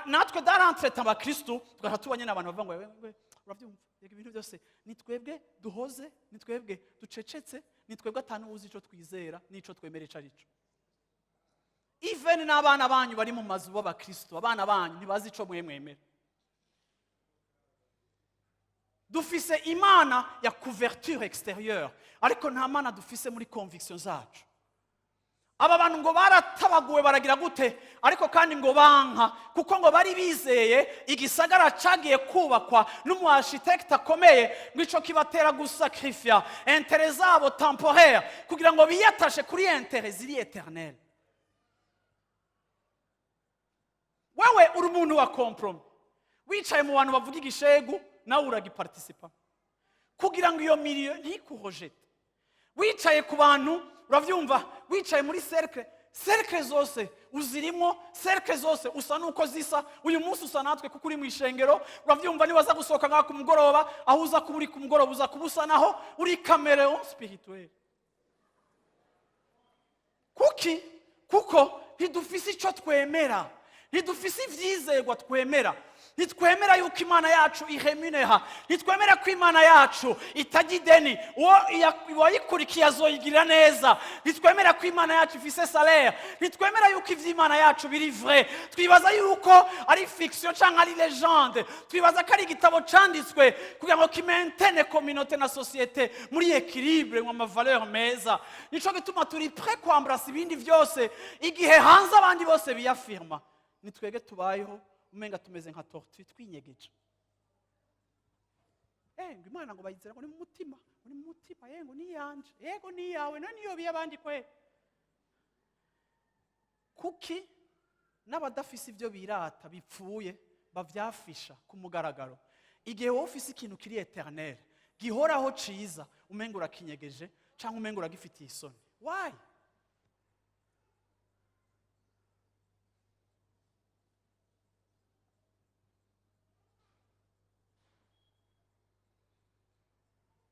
natwe darantreta abakristo tugaha tubanye n'abantu bavuga ngo urabyumva ibintu byose ni twebwe duhoze ni twebwe ducecetse ni twebwe atanu uzi ico twizera n'ico twemera icarico even n'abana banyu bari mu mazu b'abakristo abana banyu ntibazi ico mwemera dufise imana ya couverture extérieure ariko nta mana dufise muri conviction zacu aba bantu ngo baratabaguwe baragira gute ariko kandi ngo banka kuko ngo bari bizeye igisagara cagiye kubakwa n'umu architecte akomeye ngo ico kibatera gusacrifier intérêt zabo temporaire kugira ngo biyatashe kuri intérêt ziri éternel wewe uri umuntu wa compromis wicaye mu bantu bavuga igishegu nawe uragiparticipa kugira ngo iyo milieu ntikurojete wicaye ku bantu uravyumva wicaye muri cercle zose uzirimo cercle zose usa nuko zisa uyu munsi usa natwe kuko uri mu ishengero uravyumva nibaza gusohoka ngaha ku mugoroba aho uza kuba uri ku mugoroba uza kubusa naho uri caméléon spirituel kuko ntidufise ico twemera ntidufise ivyizerwa twemera ntitwemera yuko imana yacu iremunera ntitwemera ko imana yacu itajya ideni uwayikurikiye azoyigirira neza ntitwemera ko imana yacu ifise salaire ntitwemera yuko ivy'imana yacu biri vrai twibaza yuko ari fiction cyangwa ari legende twibaza ko ari igitabo canditswe kugira ngo kimentene communauté na société muri équilibre mu mavaleur meza nico gituma turi prêt kwambrasa ibindi byose igihe hanze abandi bose biyafirma nitwege tubayeho umenga tumeze nka tortue twinyegeje ngo imana ngo bayizera ngo ni mu mutima ngo ni yanje yego ni yawe none iyo biyabandi kwe kuki n'abadafise ibyo birata bipfuye bavyafisha ku mugaragaro igihe wowe ufise ikintu kiri éternel gihoraho ciza umenga urakinyegeje cyangwa umenga uragifitiye isoni why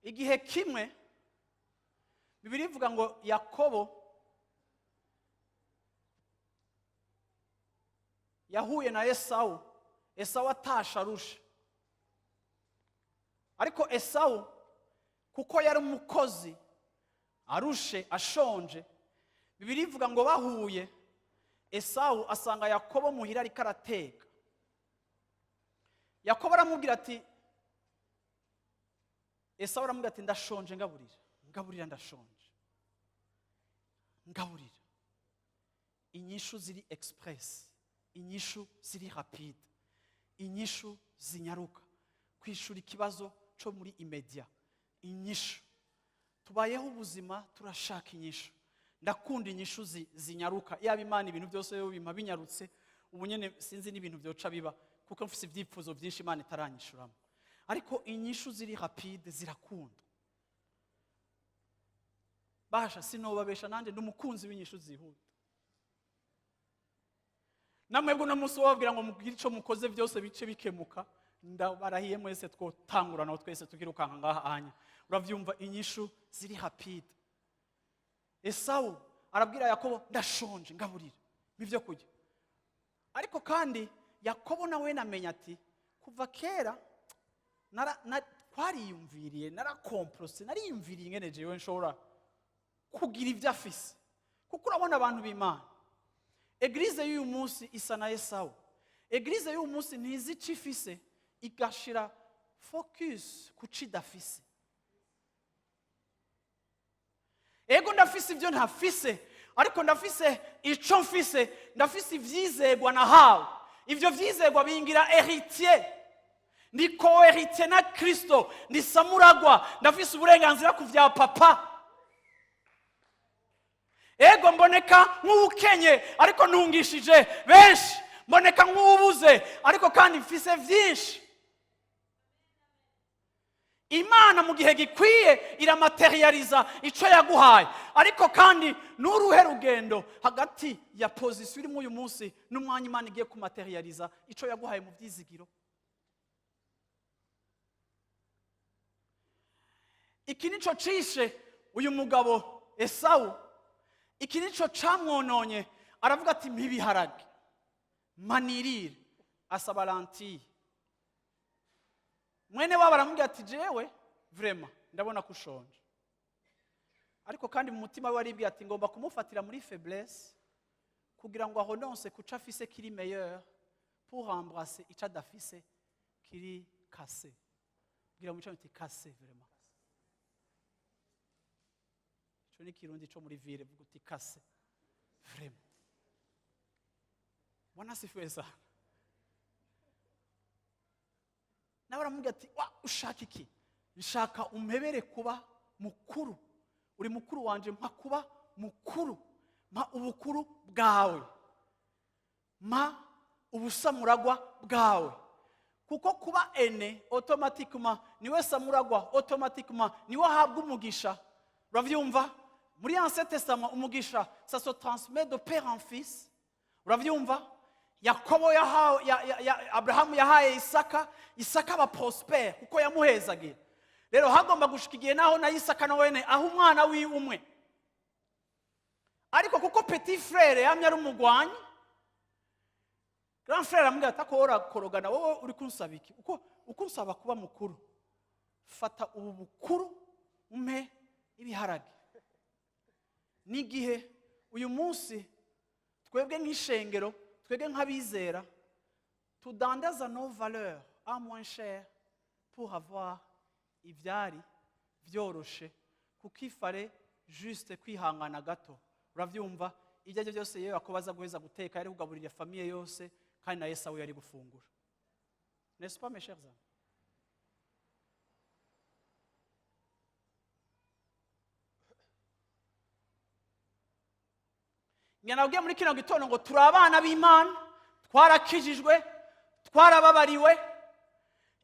igihe kimwe Bibiliya ivuga ngo Yakobo yahuye na Esawu atasha arushe ariko Esawu kuko yari umukozi arushe ashonje Bibiliya ivuga ngo bahuye Esawu asanga Yakobo muhira ariko arateka Yakobo aramubwira ati Esawu aramubwira ati ndashonje ngaburira ndashonje ngaburira inyishu ziri express inyishu ziri rapide inyishu zinyaruka kwishura ikibazo cyo muri imedia inyishu tubayeho ubuzima turashaka inyishu ndakunda inyishu zinyaruka yaba Imana ibintu byose yo bima binyarutse ubu nyene sinzi n'ibintu byoca biba kuko mfise ivyipfuzo byinshi Imana itaranyishuramo ariko inyishu ziri rapide zirakunda basha sinobabesha nanje ndumukunzi w'inyishu zihuta namwebwe no musi wabwira ngo mugire ico mukoze byose bice bikemuka ndabarahiye mwese twotangura naho twese tukirukanka ngaha anya uravyumva inyishu ziri rapide Esawu arabwira Yakobo ndashonje ngaburira bivyo kujya ariko kandi Yakobo nawe namenya ati kuva kera twariyumviriye narakomprose nariyumviriye ingene jewe nshobora kugira ibyo afise kuko urabona abantu b'Imana Eglise y'uyu munsi isa na Esawu Eglise y'uyu munsi ntizi ico ifise igashira focus ku cidafise ego ndafise ibyo ntafise ariko ndafise ico mfise ndafise ivyizegwa nahawe ivyo vyizegwa bingira héritier ndi co-héritier na Kristo ndi samuragwa ndafise uburenganzira ku vya papa ego mboneka nk'ukenye ariko ntungishije benshi mboneka nk'ubuze ariko kandi mfise vyinshi Imana mu gihe gikwiye iramaterializa ico yaguhaye ariko kandi n'uruhe rugendo hagati ya position iri mu uyu munsi n'umwanya Imana igiye kumaterializa ico yaguhaye mu vyizigiro iki nico cishe uyu mugabo Esawu, iki nico camwononye. Aravuga ati mpibiharage manirire, asaba lentille. Mwene wabo aramubwira ati jewe vraiment ndabona ko ushonje, ariko kandi mu mutima we aribwira ati ngomba kumufatira muri faiblesse kugira ngo ahononse kuca afise kiri meilleur pour embrasser ico adafise kiri cassé. Kugira ngo muco cassé vraiment. Ico ni kirundi co muri ville vuga uti cassé vraiment. Bwana asifiwe sana. Nawe aramubwira ati wa ushaka iki? Nshaka umpebere kuba mukuru. Uri mukuru wanje, mpa kuba mukuru. Mpa ubukuru bwawe. Mpa ubusamuragwa bwawe. Kuko kuba ene automatiquement niwe samuragwa, automatiquement niwe ahabwa umugisha. Uravyumva? Muri Ancien Testament umugisha ça se transmet de père en fils. Uravyumva? Yakobo Abrahamu yahaye Isaka aba prospere kuko yamuhezagira. Rero hagomba gushikigiye naho na Isaka nawene aho umwana wiwe umwe. Ariko kuko petit frère yamye ari umugwanyi, grand frère amubwira ati akora korogana wowe uri kunsaba iki? Uko unsaba kuba mukuru, fata ubu bukuru umpe ibiharage. Nigihe uyu munsi twebwe nk'ishengero, twebwe nk'abizera tudandaza nos valeurs à moins cher pour avoir ivyari vyoroshe, kuko ifare juste kwihangana gato. Uravyumva? Ibyo aribyo byose yewe akobaza guheza guteka yari kugaburira famille yose, kandi na Esawu yari gufungura. N'est-ce pas mes chers amis? Nyanabwiye muri kino gitondo ngo turi abana b'Imana, twarakijijwe, twarababariwe.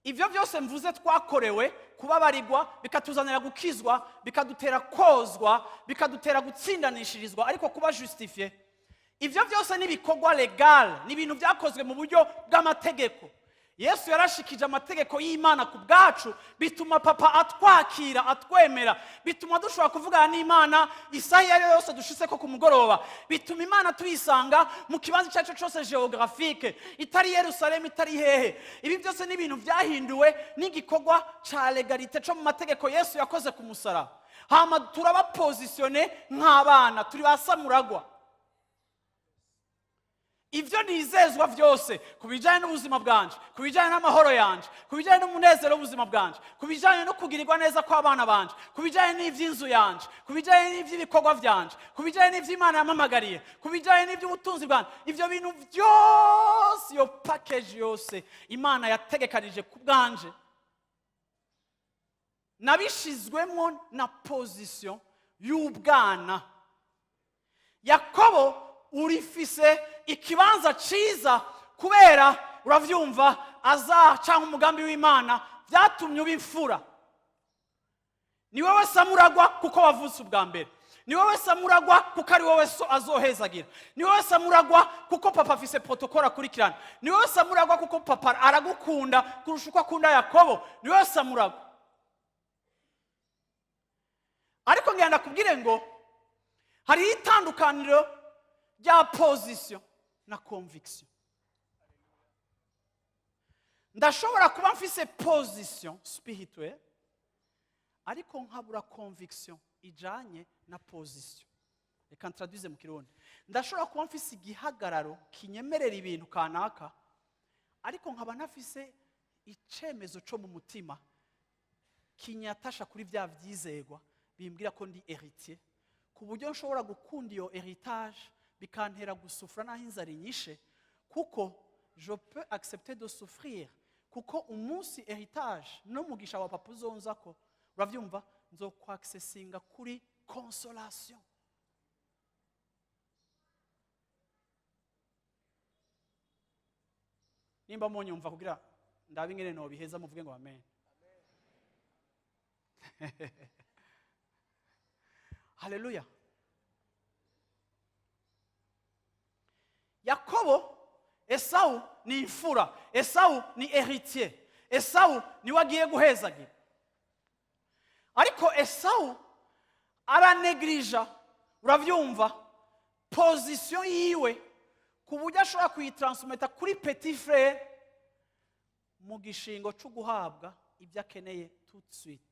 Ivyo byose mvuze twakorewe kubabarirwa, bikatuzanira gukizwa, bikadutera kozwa, bikadutera gutsindanishirizwa, ariko kuba justifié. Ivyo byose ni bikorwa legal, ni ibintu byakozwe mu buryo bw'amategeko. Yesu yarashikije amategeko y'Imana ku bwacu, bituma papa atwakira, atwemera, bituma dushobora kuvugana n'Imana isaha iyo yose dushitse ko ku mugoroba, bituma Imana tuyisanga mu kibanza cyacu cyose geographique, itari Yerusalemu, itari hehe. Ibi byose ni ibintu byahinduwe n'igikorwa ca legalite cyo mu mategeko Yesu yakoze ku musaraba. Hama turaba positione nk'abana, turi basamuragwa. Ivyo nizezwa vyose kubijanye n'ubuzima bwanje, kubijanye n'amahoro yanje, kubijanye n'umunezero w'ubuzima bwanje, kubijanye no kugirirwa neza kw'abana banje, kubijanye n'ivy'inzu yanje, kubijanye n'ivy'ibikorwa vyanje, kubijanye n'ivy'Imana yamamagariye, kubijanye n'ivy'ubutunzi bwanje. Ivyo bintu vyose, iyo package yose Imana yategekanije ku bwanje, nabishizwemo na position y'ubwana. Yakobo urifise ikibanza ciza kubera uravyumva azaca umugambi w'Imana, byatumye ubimfura. Ni wowe samuragwa kuko wavutse ubwa mbere. Ni wowe samuragwa kuko ari wowe azohezagira. Ni wowe samuragwa kuko papa afise protocole akurikirana. Ni wowe samuragwa kuko papa aragukunda kurusha uko akunda Yakobo. Ni wowe samuragwa. Ariko ngenda kubwire ngo hari itandukaniro rya position na conviction. Ndashobora kuba mfise position spirituelle, ariko nkabura conviction ijanye na position. Reka traduise mu Kirundi. Ndashobora kuba mfise igihagararo kinyemerera ibintu kanaka, ariko nkaba nafise icemezo cyo mu mutima kinyatasha kuri vya vyizegwa bimbwira ko ndi héritier, ku buryo nshobora gukunda iyo héritage bikantera gusufra naho inzara inyishe, kuko je peux accepter de souffrir, kuko umunsi héritage no mugisha wa papa uzonza ko uravyumva nzokwaccessinga kuri consolation. Nimba munyumva kugira ndabingene no biheza muvuge ngo amen. Haleluya. Yakobo, Esawu ni imfura, Esawu ni héritier, Esawu ni wagiye guhezagira. ariko Esawu aranegrija, uravyumva, position yiwe ku buryo ashobora kuyitransmeta kuri petit frère mu gishingo cyo guhabwa ibyo akeneye tout de suite.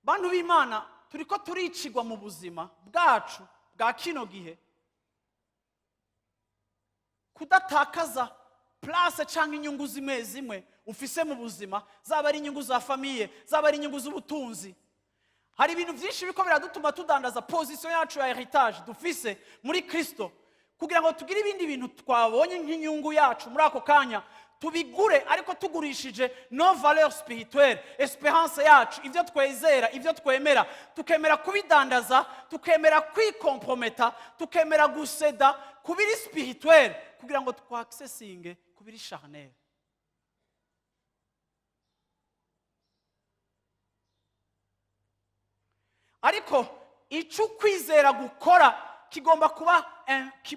Bantu b'Imana, turiko turicigwa mu buzima bwacu bwa kino gihe kudatakaza place cyangwa inyungu zimwe zimwe ufise mu buzima, zaba ari inyungu za famiye, zaba ari inyungu z'ubutunzi. Hari ibintu byinshi biko biradutuma tudandaza position yacu ya heritage dufise muri Kristo, kugira ngo tugire ibindi bintu twabonye nk'inyungu yacu muri ako kanya tubigure, ariko tugurishije no valeur spirituelle, espérance yacu, ivyo twezera, ivyo twemera, tukemera kubidandaza, tukemera kwikomprometa, tukemera guseda kubiri spirituelle kugira ngo twaccessinge kubiri charnel. Ariko icyo kwizera gukora kigomba kuba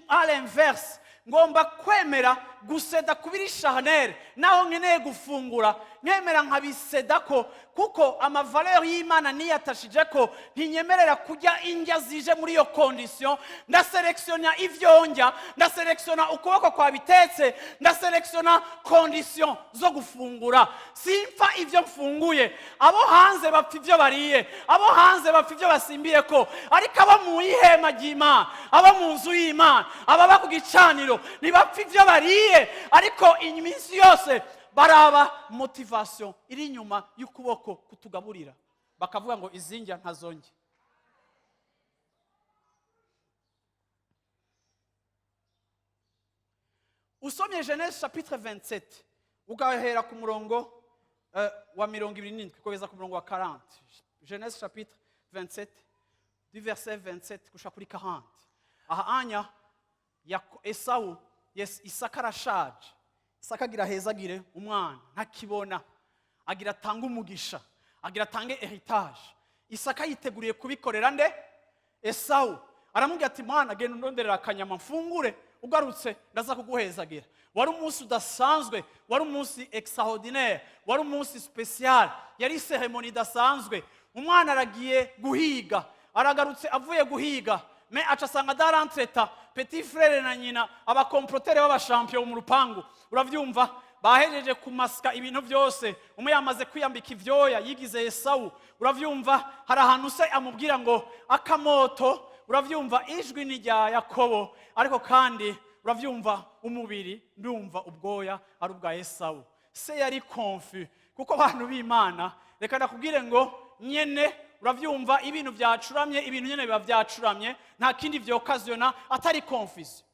à l'inverse. Ngomba kwemera guseda kubiri charnel, naho nkeneye gufungura nkemera nkabiseda ko, kuko amavaleur y'Imana niyatashije ko ntinyemerera kujya indya zije muri iyo condition. Ndaselectiona ivyonja, ndaselectiona ukuboko kwa bitetse, ndaselectiona condition zo gufungura. Simfa ivyo mfunguye, abo hanze bapfa ivyo bariye, abo hanze bapfa ivyo basimbiye ko, ariko abo mu ihema ry'Imana, abo mu nzu y'Imana, aba ku gicaniro ntibapfa ivyo bariye, ariko iminsi yose baraba motivation iri inyuma y'ukuboko kutugaburira, bakavuga ngo izinjya ntazonge. Usomye Genèse chapitre 27 ugahera ku murongo wa 27 kugeza ku murongo wa 40. Genèse chapitre 27 du verset 27 gushika kuri 40. Aha anya ya Esawu, Isaka arashaje. Isaka agira hezagire umwana ntakibona, agira tanga umugisha, agira tange heritage. Isaka yiteguriye kubikorera nde? Esawu aramubwira ati mwana genda ndonderera akanyama mfungure, ugarutse ndaza kuguhezagira. Wari umunsi udasanzwe, wari umunsi extraordinaire, wari umunsi special, yari ceremony idasanzwe. Umwana aragiye guhiga, aragarutse avuye guhiga, me aca sanga darantreta petit frère na nyina abakomprotere b'abashampion mu rupangu. Uravyumva, bahejeje kumasika ibintu byose, umwe yamaze kwiyambika ivyoya yigize Esawu. Uravyumva, hari ahantu se amubwira ngo akamoto, uravyumva, ijwi ni rya Yakobo, ariko kandi uravyumva umubiri ndumva ubwoya ari ubwa Esawu. Se yari confus, kuko abantu b'Imana reka ndakubwire ngo nyene uravyumva ibintu byacuramye, ibintu nyene biba byacuramye, nta kindi vyokaziyona atari confusion.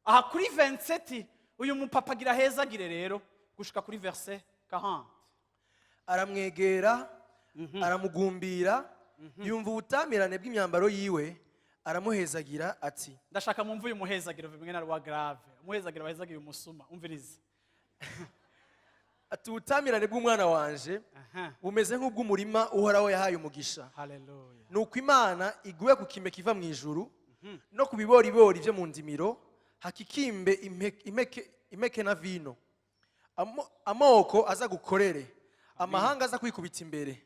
Aha kuri 27 uyu mupapa agira hezagire rero gushika kuri verset 40. Aramwegera, aramugumbira, yumva ubutamirane bw'imyambaro yiwe, aramuhezagira ati, ndashaka mumva uyu muhezagiro bimwe na rwa grave, umuhezagiro bahezagira umusuma, umvirize. ati ubutamirane bw'umwana wanje bumeze nk'ubw'umurima uhoraho yahaye umugisha. Haleluya. Nuko Imana iguye ku kime kiva mu ijuru, no ku biboribori vyo mu ndimiro hakikimbe impeke na vino. Amoko aza gukorere, amahanga aza kwikubita imbere.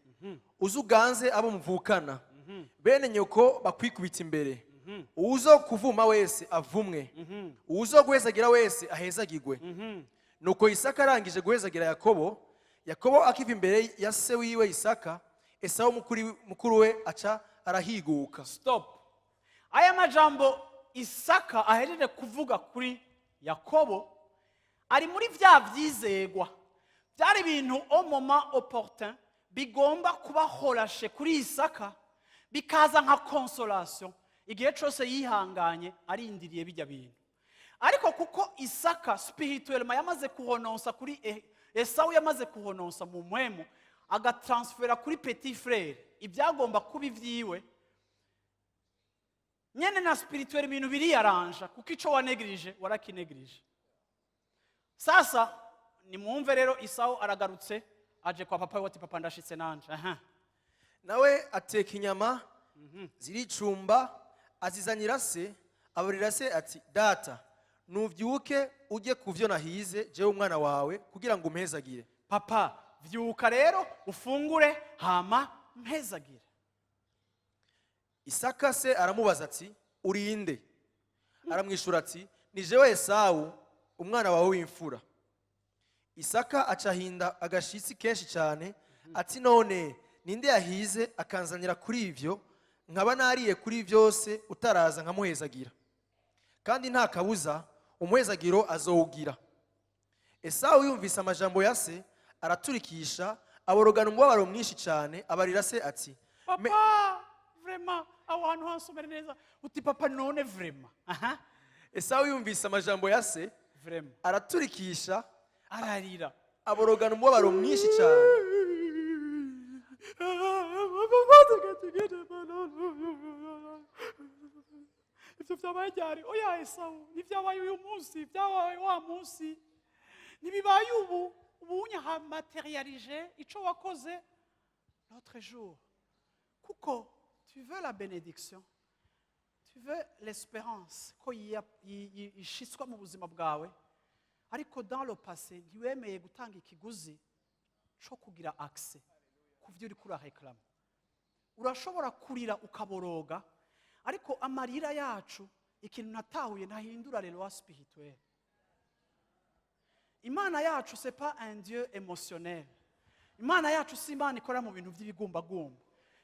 Uzuganze abo muvukana, bene nyoko bakwikubita imbere. Uzo kuvuma wese avumwe, uzo guhezagira wese ahezagirwe. Nuko Isaka arangije guhezagira Yakobo, Yakobo akiva imbere ya se wiwe Isaka, Esawu mukuru we aca arahiguka. Stop. Aya majambo Isaka ahejeje kuvuga kuri Yakobo ari muri vya vyizegwa, byari ibintu au moment opportun bigomba kuba horashe kuri Isaka, bikaza nka consolation igihe cyose yihanganye arindiriye bijya bintu. Ariko kuko Isaka spirituellement yamaze kuhononsa kuri Esawu, yamaze kuhononsa mu mwemu, agatransfera kuri petit frère ibyagomba kuba ivyiwe, nyene na spirituel ibintu biri yaranja, kuko ico wanegrije warakinegrije. Sasa nimwumve rero, Esawu aragarutse aje kwa papa we ati papa ndashitse nanje. Nawe ateka inyama ziricumba, azizanira se, aburira se ati, data nuvyuke ujye kuvyo nahize jewe umwana wawe kugira ngo umpezagire. Papa vyuka rero ufungure hama mpezagire. Isaka se aramubaza ati urinde? Aramwishura ati ni jewe Esawu umwana wawe w'imfura. Isaka acahinda agashitsi kenshi cyane ati none ninde yahize akanzanira kuri ivyo nkaba nariye kuri byose utaraza nkamuhezagira, kandi nta kabuza umuhezagiro azowugira. Esawu yumvise amajambo ya se araturikisha aborogana umubabaro mwinshi cyane abarira se ati Papa, vraiment ahantu hansomere neza uti papa none vraiment. Esawu yumvise amajambo ya se Vraiment araturikisha ararira aborogana umubabaro mwinshi cyane. Ibyo byabaye ryari? Oya Esawu, ntibyabaye uyu munsi, byabaye wa munsi. Ntibibaye ubu unyaha materialije ico wakoze l'autre jour. Kuko tu veux la bénédiction, tu veux l'espérance ko yishitswa mu buzima bwawe, ariko dans le passé ntiwemeye gutanga ikiguzi cyo kugira accès ku byo uri kurareklama. Urashobora kurira ukaboroga, ariko amarira yacu ikintu natahuye ntahindura le loi spirituelle. Imana yacu c'est pas un Dieu émotionnel. Imana yacu si Imana ikora mu bintu by'ibigumbagumba.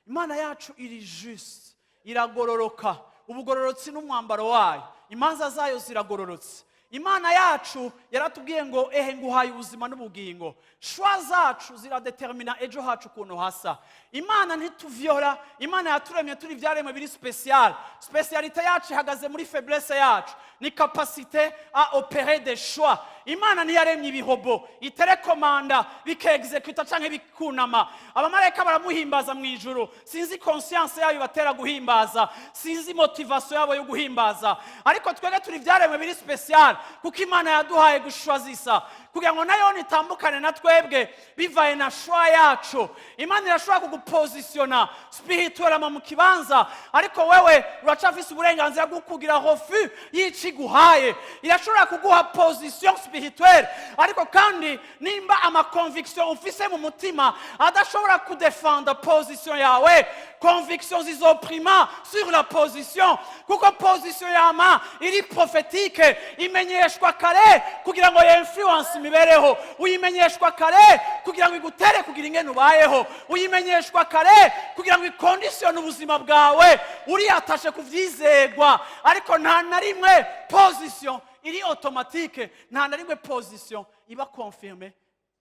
Imana yacu iri juste, iragororoka, ubugororotsi n'umwambaro wayo, imanza zayo ziragororotse. Imana yacu yaratubwiye ngo ehe nguhaye ubuzima n'ubugingo. Shwa zacu ziradetermina ejo hacu kuntu hasa. Imana ntituvyora, Imana yaturemye turi vyaremwe biri special. Specialité yacu ihagaze muri faiblesse yacu, ni capacité à opérer des choix. Imana ntiyaremye ibihobo iterekomanda bikeexecuta canke bikunama. Abamarayika baramuhimbaza mu ijuru, sinzi conscience yayo batera guhimbaza, sinzi motivation yabo yo guhimbaza, ariko twege turi vyaremwe biri special kuko Imana yaduhaye gushwazisa kugira ngo nayo nitambukane na twebwe bivaye na shwa yacu. Imana irashobora kugupositiona spirituellement mu kibanza, ariko wewe uracafise uburenganzira bwo kugira refus yici guhaye. Irashobora kuguha position spirituelle, ariko kandi nimba ama conviction ufise mu mutima adashobora kudefendre position yawe, conviction zizoprima sur la position, kuko position yama iri prophétique, imenyeshwa kare kugira ngo influence imibereho, uyimenyeshwa kare kugira ngo igutere kugira ingene ubayeho, uyimenyeshwa kare kugira ngo ikondisione ubuzima bwawe, uri atashe kuvyizegwa. Ariko nta na rimwe position iri automatique, nta na rimwe position iba confirmée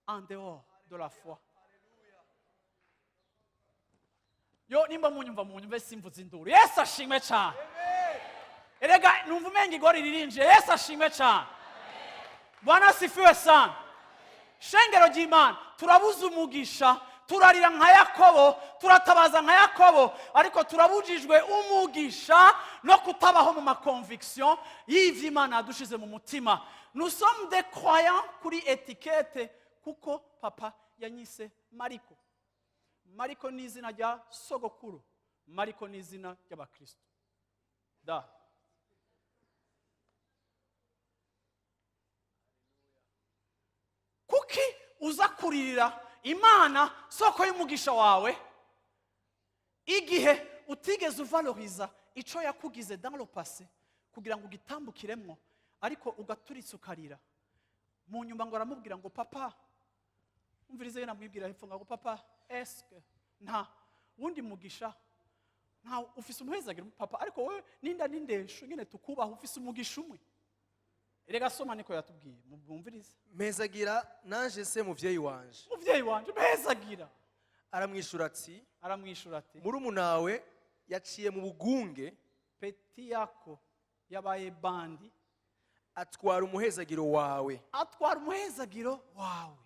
en dehors de la foi. Yo nimba munyumve simvuze induru. Yesu ashimwe cyane. Erega numva umenga igori ririnje. Yesu ashimwe cyane. Bwana asifiwe sana. Shengero ry'Imana turabuza umugisha, turarira nka Yakobo, turatabaza nka Yakobo, ariko turabujijwe umugisha no kutabaho mu maconviction y'ivyo Imana yadushize mu mutima. Nous sommes des croyants kuri étiquette, kuko papa yanyise Mariko. Mariko ni izina rya sogokuru, Mariko ni izina ry'Abakristo. Da. Kuki uza kuririra Imana soko y'umugisha wawe igihe utigeze uvaloriza ico yakugize dans le passé kugira ngo ugitambukiremwo, ariko ugaturitse ukarira. Mu nyumba ngo aramubwira ngo papa, umvirize yena mwibwira hepfo ngo papa, eske nta wundi mugisha, nta ufise umuhezagira papa, ariko wewe ninda nindesho nyene tukubaha ufise umugisha umwe. Erega soma niko yatubwiye, mumvirize. Mpezagira nanje se muvyeyi wanje. Muvyeyi wanje mpezagira. Aramwishura ati murumunawe yaciye mu bugunge, peti yako yabaye bandi, atwara umuhezagiro wawe. Atwara umuhezagiro wawe.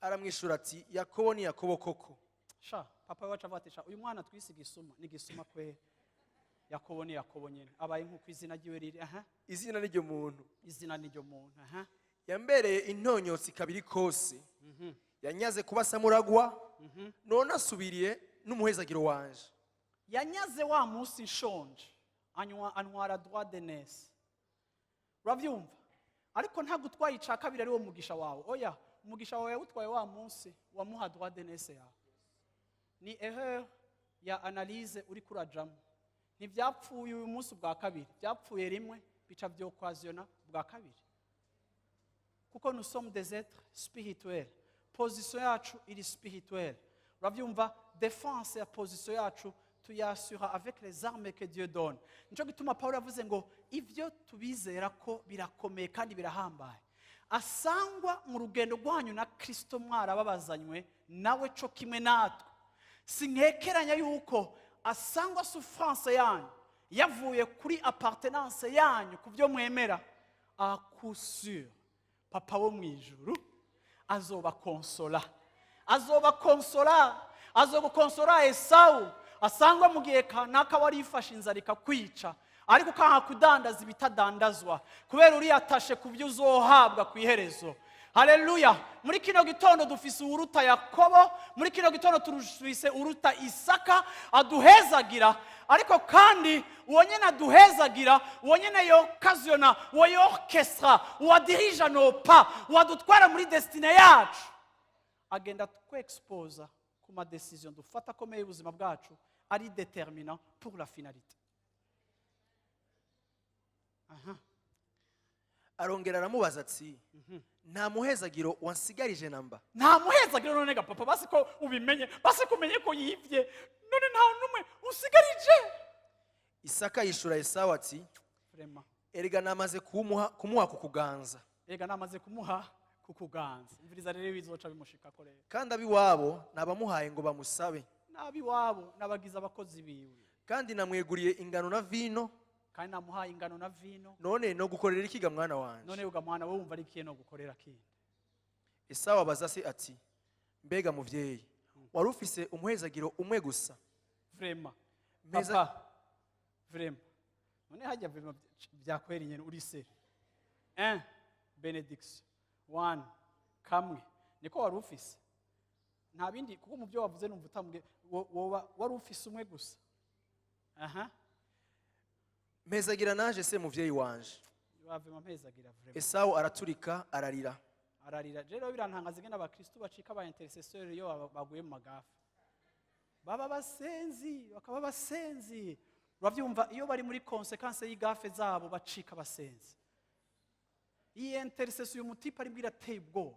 Aramwishura ati Yakobo ni Yakobo koko. Sha papa wacu avatisha uyu mwana twisi gisuma ni gisuma kwe. Yakobo ni Yakobo nyene, abaye nkuko izina ryiwe riri. Izina ni ryo muntu. Izina ni ryo muntu. Yambereye intonyotsi kabiri kose. Yanyaze kuba samuragwa, none asubiriye n'umuhezagiro wanje. Yanyaze wa musi nshonje, antwara droit de nesse. Uravyumva? ariko ntabwo utwaye icya kabiri ari wo mugisha wawe. Oya, umugisha wawe yawutwaye wa munsi wamuha droit de nese yawe. Ni erreur ya analyse uri kurajamo. Ntibyapfuye uyu munsi bwa kabiri, byapfuye rimwe bica byokwaziyona bwa kabiri. Kuko nous sommes des êtres spirituels. Position yacu iri spirituelle. Uravyumva, défense ya position yacu tuyasura avec les armes que Dieu donne. Nico gituma Paulo yavuze ngo ivyo tubizera ko birakomeye kandi birahambaye. Asangwa mu rugendo rwanyu na Kristo mwarababazanywe nawe co kimwe natwe. Sinkekeranya yuko asangwa souffrance yanyu yavuye kuri appartenance yanyu kubyo mwemera. A coup sûr, papa wo mwijuru azobakonsola. Azobakonsola Esau asangwa mu gihe kanaka wari yifashe inzara ikakwica, ariko ukanka kudandaza ibitadandazwa kubera uri attachée ku byo uzohabwa ku iherezo. Haleluya! Muri kino gitondo dufise uruta Yakobo, muri kino gitondo turufise uruta Isaka aduhezagira, ariko kandi uwo nyene aduhezagira, uwo nyene yokaziona, uwo yorchestra, uwo dirige nos pas, uwo adutwara muri destine yacu, agenda twexposa ku ma decision dufata akomeye ubuzima bwacu ari déterminant pour la finalité. arongera aramubaza ati nta muhezagiro wansigarije namba. Nta muhezagiro none ga papa, basi ko ubimenye, basi kumenye ko yivye, none nta numwe usigarije. Isaka yishura Esawu ati Vraiment, erega namaze kumuha kukuganza, ega namaze kumuha kukuganza. Imviriza rero bizoca bimushika ko rero, kandi abiwabo nabamuhaye ngo bamusabe, nabi wabo nabagize abakozi biwe, kandi namweguriye ingano na vino, kandi namuhaye ingano na vino. none no gukorera ikiga mwana wanje. None ugamwana we wumva ari kiye no gukorera kindi. Esawu abaza se ati mbega muvyeyi, wari ufise umuhezagiro umwe gusa? Vraiment, Meza- papa, vraiment, none hajya vraiment byakwera nyene uri se 1 benediction 1 kamwe niko wari ufise, nta bindi, kuko mu byo wavuze numva utambwe woba wari ufise umwe gusa. Mpezagira naje se muvyeyi wanje. Wavema mpezagira vraiment. Esawu araturika ararira. Ararira rero birantangaza ingene abakristo bacika aba intercesseur iyo baguye mu magafa, baba basenzi, bakaba basenzi. Uravyumva, iyo bari muri consequence y'igafe zabo bacika abasenzi. Iyi intercession y'umutipa ari bwirateye ubwo,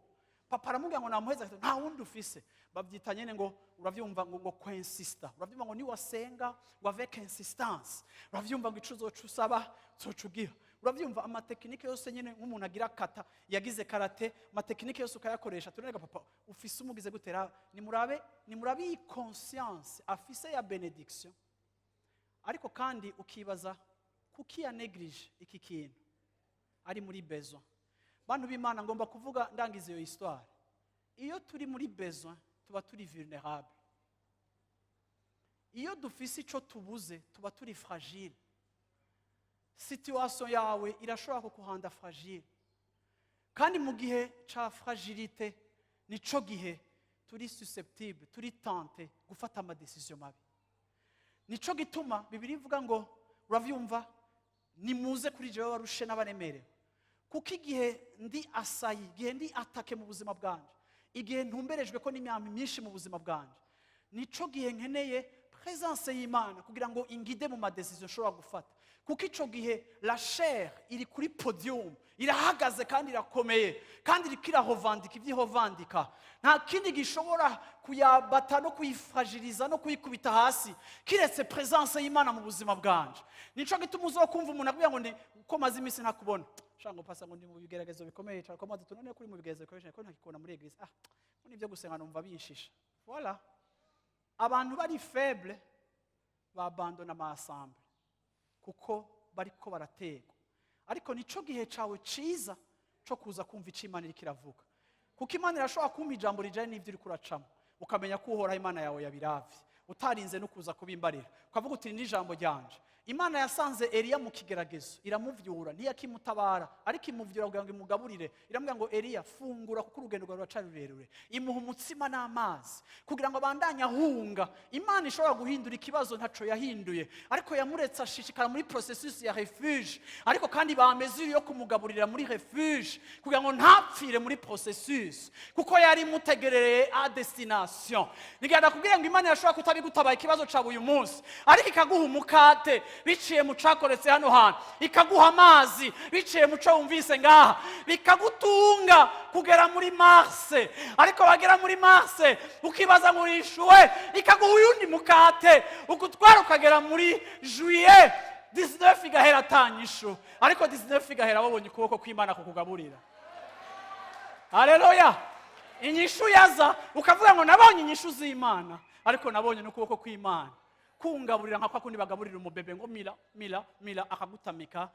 papa aramubwira ngo namuheza, nta wundi ufise. Babyita nyene ngo uravyumva ngo coinsista, uravyumva ngo ni wasenga ngo avec insistance, uravyumva ngo icuzo cusaba zocugira. Uravyumva amatekinike yose nyene nk'umuntu agira kata, yagize karate, amatekinike yose ukayakoresha. Turega papa ufise umugize gutera, ni murabe iyi conscience afise ya benediction. Ariko kandi ukibaza kuki ya neglige iki kintu ari muri besoin. Bantu b'Imana ngomba kuvuga ndangize iyo histoire. Iyo turi muri besoin tuba turi vulnerable. Iyo dufise ico tubuze tuba turi fragile. Situation yawe irashobora kukuhanda fragile. Kandi mu gihe ca fragilité nico gihe turi susceptible, turi tenté gufata ama decision mabi. Nico gituma Bibiliya ivuga ngo uravyumva, nimuze kuri jewe warushe n'abaremerewe. Kuko igihe ndi asayi, igihe ndi atake mu buzima bwanje, igihe ntumberejwe ko n'imyami myinshi mu buzima bwanje, nico gihe nkeneye presence y'Imana kugira ngo ingide mu madecision nshobora gufata. Kuko ico gihe la chair iri kuri podium, irahagaze kandi irakomeye, kandi iriko irahovandika ivyihovandika. Nta kindi gishobora kuyabata no kuyifragiliza no kuyikubita hasi kiretse presence y'Imana mu buzima bwanje. Nico gituma uzokumva umuntu akubwira ngo uko maze imisi ntakubona, shango pasa ngo ndi mu bigeragezo bikomeye cyane, ko maze tunone kuri mu bigeragezo bikomeye ko ntakikona muri eglise. Ko nivyo gusenga numva binshisha. Voilà. Abantu bari faible babandona amasamble kuko bariko barategwa. Ariko nico gihe cawe ciza cyo kuza kumva icimana iriko iravuga. Kuko Imana irashobora kumva ijambo rijanye n'ivyo uri kuracamo, ukamenya ko uhoraho Imana yawe yabiravye, utarinze no kuza kubimbarira. Ukavuga uti n'ijambo ryanje imana yasanze Eliya mu kigeragezo iramuvyura ntiyakimutabara ariko imuvyura kugira ngo imugaburire. Iramubwira ngo Eliya fungura kuko urugendo rwawe ruracari rurerure. Imuha umutsima n'amazi kugira ngo abandanye ahunga. Imana ishobora guhindura ikibazo ntaco yahinduye, ariko yamuretse ashishikara muri processus ya refuge, ariko kandi bamezuri yo kumugaburira muri refuge kugira ngo ntapfire muri processus, kuko yari mutegerereye a destination. Nigenda kugira ngo Imana yashobora kutabigutabaye ikibazo cyawe uyu munsi, ariko ikaguha umukate biciye mu cakoretse hano hantu, ikaguha amazi biciye mu cyo wumvise ngaha, bikagutunga kugera muri Mars. Ariko wagera muri Mars ukibaza ngo urishuwe, ikaguha uyundi mukate ukutwara ukagera muri Juillet 19 igahera atanyishu, ariko 19 igahera wabonye ukuboko kw'Imana kukugaburira. Haleluya! Inyishu yaza ukavuga ngo nabonye inyishu z'Imana, ariko nabonye n'ukuboko kw'Imana kungaburira nka kwa kundi bagaburira umubebe ngo mila akagutamika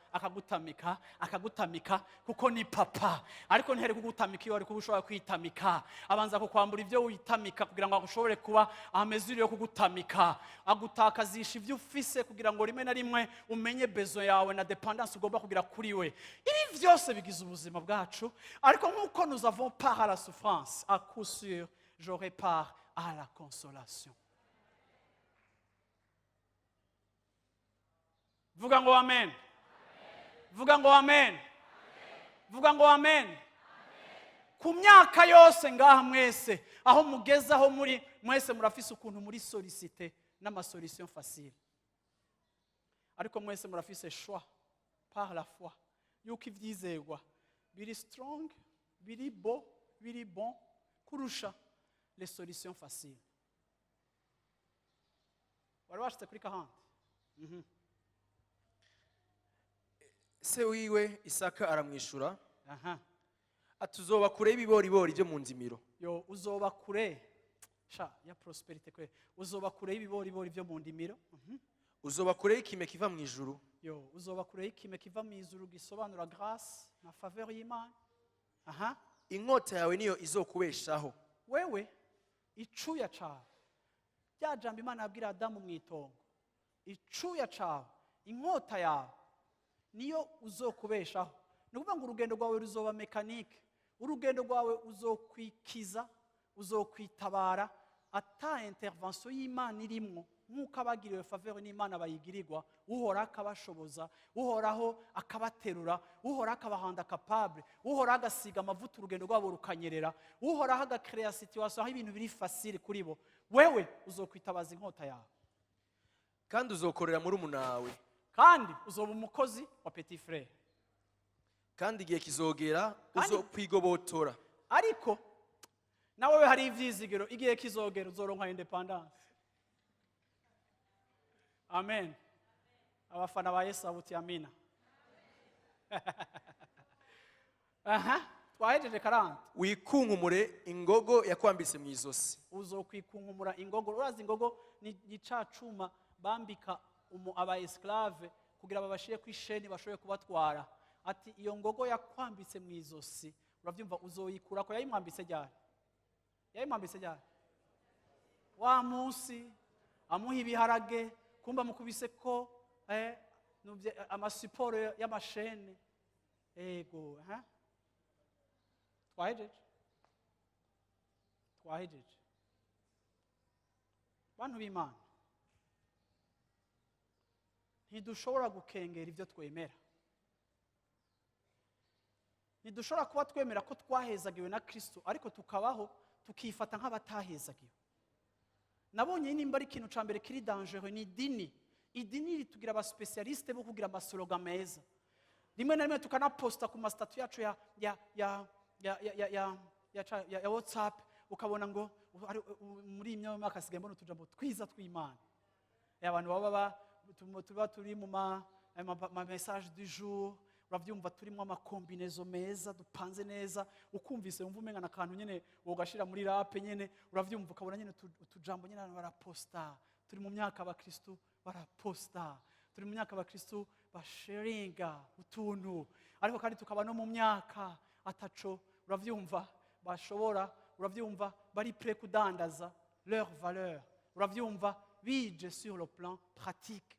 kuko ni papa. Ariko ntihere kugutamika iyo ari kugushobora kwitamika, abanza kukwambura ibyo witamika kugira ngo agushobore kuba amezuri yo kugutamika, agutakazisha ibyo ufise kugira ngo rimwe na rimwe umenye bezo yawe na dependance ugomba kugira kuri we. Ibi byose bigize ubuzima bwacu, ariko nk'uko nous avons part à la souffrance, à coup sûr j'aurai part à la consolation. Vuga ngo amen. Vuga ngo amen. Vuga ngo amen. Ku myaka yose ngaha mwese aho mugeza aho muri mwese murafise ukuntu muri solliciter n'amasolution facile, ariko mwese murafise choix par la foi yuko ivyizegwa biri strong, biri bon kurusha les solutions faciles. Wari washitse kuri kahandi. Se wiwe Isaka aramwishura, atuzoba kure y'ibibori byo mu nzimiro. Yo uzoba kure ya prosperity kwe, uzoba kure y'ibibori byo mu ndimiro. Uzoba kure y'ikime kiva mu ijuru. Yo uzoba kure y'ikime kiva mu ijuru gisobanura grâce na faveur y'Imana. Inkota yawe niyo izokubeshaho. Wewe icuya cawe, rya jambo Imana yabwira Adamu mu itongo, icuya cawe, inkota yawe niyo uzokubeshaho. Nukuvuga ngo urugendo rwawe ruzoba mekanike, urugendo rwawe uzokwikiza, uzokwitabara ata intervention y'Imana irimwo, nk'uko abagiriwe faveur n'Imana bayigirirwa. Uhora akabashoboza, uhoraho akabaterura, uhora akabahanda capable, uhora agasiga amavuta urugendo rwabo rukanyerera, uhoraho agakrea situation aho ibintu biri facile kuri bo. Wewe uzokwitabaza inkota yawe, kandi uzokorera muri umunawe, kandi uzoba umukozi wa petit frère, kandi igihe kizogera uzokwigobotora. Ariko nawe hari ivyizigiro, igihe kizogera uzoronka independence. Amen. Abafana ba Yesu abuti amina. Twahejeje 40. Wikunkumure ingogo yakwambitse mu izosi. Uzokwikunkumura ingogo. Urazi ingogo ni cacuma bambika aba esclave kugira babashire kwisheni bashoboye kubatwara. Ati iyo ngogo yakwambitse mu izosi, uravyumva uzoyikura ko yayimwambitse ryari? Wa munsi amuha ibiharage, kumba mukubise ko amasiporo y'amashene. Ego, twahejeje bantu b'Imana, ntidushobora gukengera ibyo twemera. Ntidushobora kuba twemera ko twahezagiwe na Kristo ariko tukabaho tukifata nk'abatahezagiwe. Nabonye nimba ari ikintu ca mbere kiri dangereux ni idini. Idini ritugira aba specialiste bo kugira amasloga meza. Rimwe na rimwe tukanaposta ku mastatu yacu ya WhatsApp, ukabona ngo muri imwe mwaka asigaye mbona utujambo twiza tw'Imana. Abantu baba tuba turi mu ma message du jour, uravyumva turimo amakombinezo meza dupanze neza, ukumvise wumva umenga nakantu nyene wogashira muri rap nyene, uravyumva ukabona nyene utujambo nyene baraposta. Turi mu myaka abakristo baraposta, turi mu myaka abakristo basharinga utuntu, ariko kandi tukaba no mu myaka ataco uravyumva bashobora, uravyumva bari prêt kudandaza leur valeur, uravyumva bije sur le plan pratique.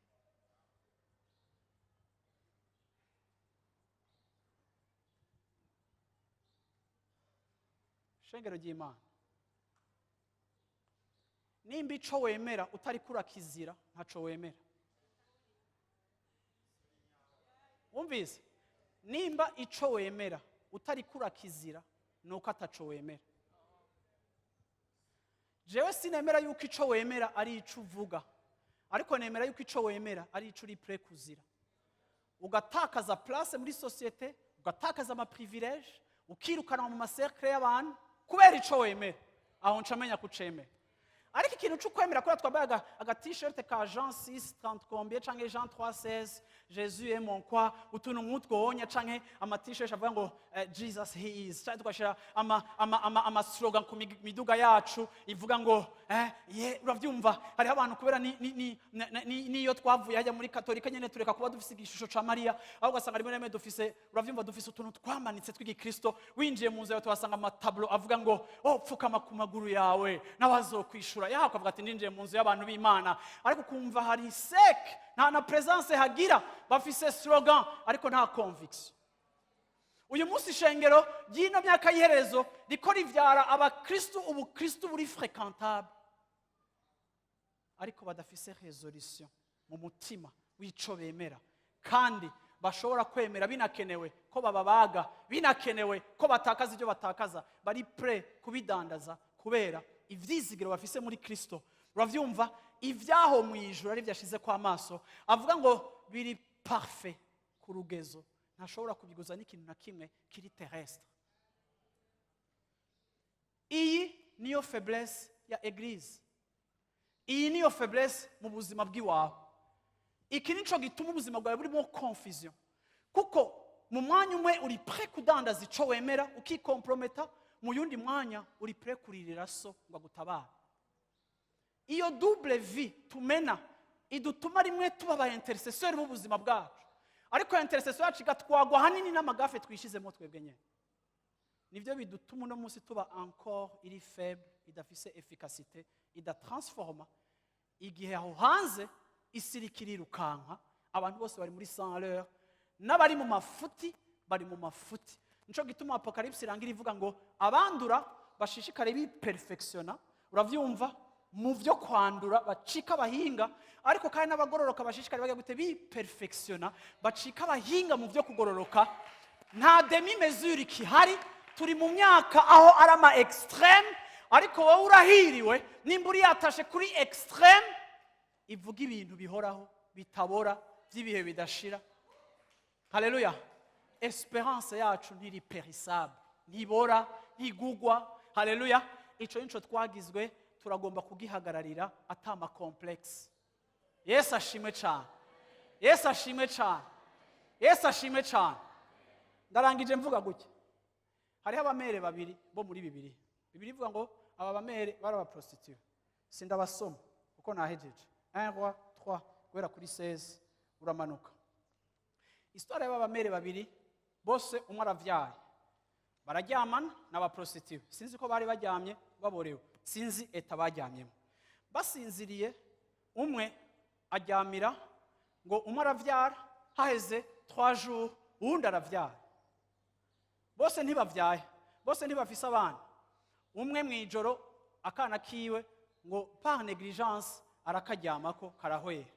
shengero ry'Imana, nimba ico wemera utari kurakizira ntaco wemera. Wumvise? Nimba ico wemera utari kurakizira nuko ataco wemera. Jewe sinemera yuko ico wemera ari ico uvuga, ariko nemera yuko ico wemera ari ico uri prêt kuzira. Ugatakaza place muri societe, ugatakaza ama privilege, ukirukana mu macercle y'abantu kubera ico wemera. Aho ncamenya kucemera. Ariko ikintu cyo kwemera ko twambaye aga t-shirt ka Jean 6:30 combien canke Jean 3:16 Jésus est mon quoi, utuntu nk'utwo wonya canke ama t-shirt avuga ngo Jesus he is, cyangwa twashira ama slogan ku miduga yacu ivuga ngo uravyumva. Hari abantu kubera niyo twavuye hajya muri katolika nyene tureka kuba dufise igishusho ca Maria, aho ugasanga rimwe na dufise, uravyumva, dufise utuntu twamanitse tw'igikristo. Winjiye mu nzu yawe tuhasanga amatablo avuga ngo pfukama ku maguru yawe n'abazokwishura yaho, akavuga ati ninjiye mu nzu y'abantu b'Imana. Ariko kumva hari sec, nta na presence hagira, bafise slogan ariko nta conviction. Uyu munsi ishengero ry'ino myaka y'iherezo riko rivyara abakristo, ubukristo buri fréquentable ariko badafise resolution mu mutima w'ico bemera, kandi bashobora kwemera binakenewe ko bababaga, binakenewe ko batakaza ibyo batakaza, bari prêt kubidandaza kubera ivyizigiro bafise muri Kristo. Uravyumva? Ivyaho mu ijuru ari vyashize kwa maso, avuga ngo biri parfait ku rugezo ntashobora kubiguza n'ikintu na kimwe kiri terrestre. Iyi niyo faiblesse ya Eglise, iyi niyo faiblesse mu buzima bw'iwawe. Iki nico gituma ubuzima bwawe burimo confusion, kuko mu mwanya umwe uri prêt kudandaza ico wemera ukikomprometa, mu yundi mwanya uri prêt kuririra so ngo agutabara. Iyo double vie tumena idutuma rimwe tuba ba intercesseur mu buzima bwacu, ariko intercesseur yacu igatwagwa hanini n'amagafe twishizemo twebwe nyene. Nivyo bidutuma no munsi tuba encore iri faible, idafise efficacité, idatransforma. Igihe aho hanze isirikirirukanka, abantu bose bari muri 100 à l'heure, n'abari mu mafuti bari mu mafuti. Nico gituma Apocalypse irangira ivuga ngo abandura bashishikare biperfectiona. Uravyumva? Muvyo kwandura bacika abahinga, ariko kandi n'abagororoka bashishikare bage gute biperfectiona, bacika abahinga mu vyo kugororoka. Nta demi mesure kihari, turi mu myaka aho arama extreme, ariko wowe urahiriwe nimba uri yatashe kuri extreme ivuga ibintu bihoraho bitabora by'ibihe bidashira. Haleluya. Espérance yacu ntiri périssable, ntibora, ntigugwa. Haleluya. Ico nico twagizwe, turagomba kugihagararira atama complex. Yesu ashimwe cyane, Yesu ashimwe cyane, Yesu ashimwe cyane. Ndarangije mvuga gutya. Hariho abamere babiri bo muri Bibiliya. Bibiliya ivuga ngo aba bamere bari abaprostitute. Sindabasoma kuko nahejeje. 1 roi 3 guhera kuri 16 uramanuka. Histoire y'aba bamere babiri bose umwe aravyaye, bararyamana n'abaprostitute. Sinzi ko bari baryamye baborewe, sinzi eta baryamyemo. Basinziriye, umwe aryamira ngo umwe aravyara, haheze 3 jours uwundi aravyara. Bose ntibavyaye, bose ntibafise abana. Umwe mwijoro akana kiwe ngo par négligence arakaryamako karahwera.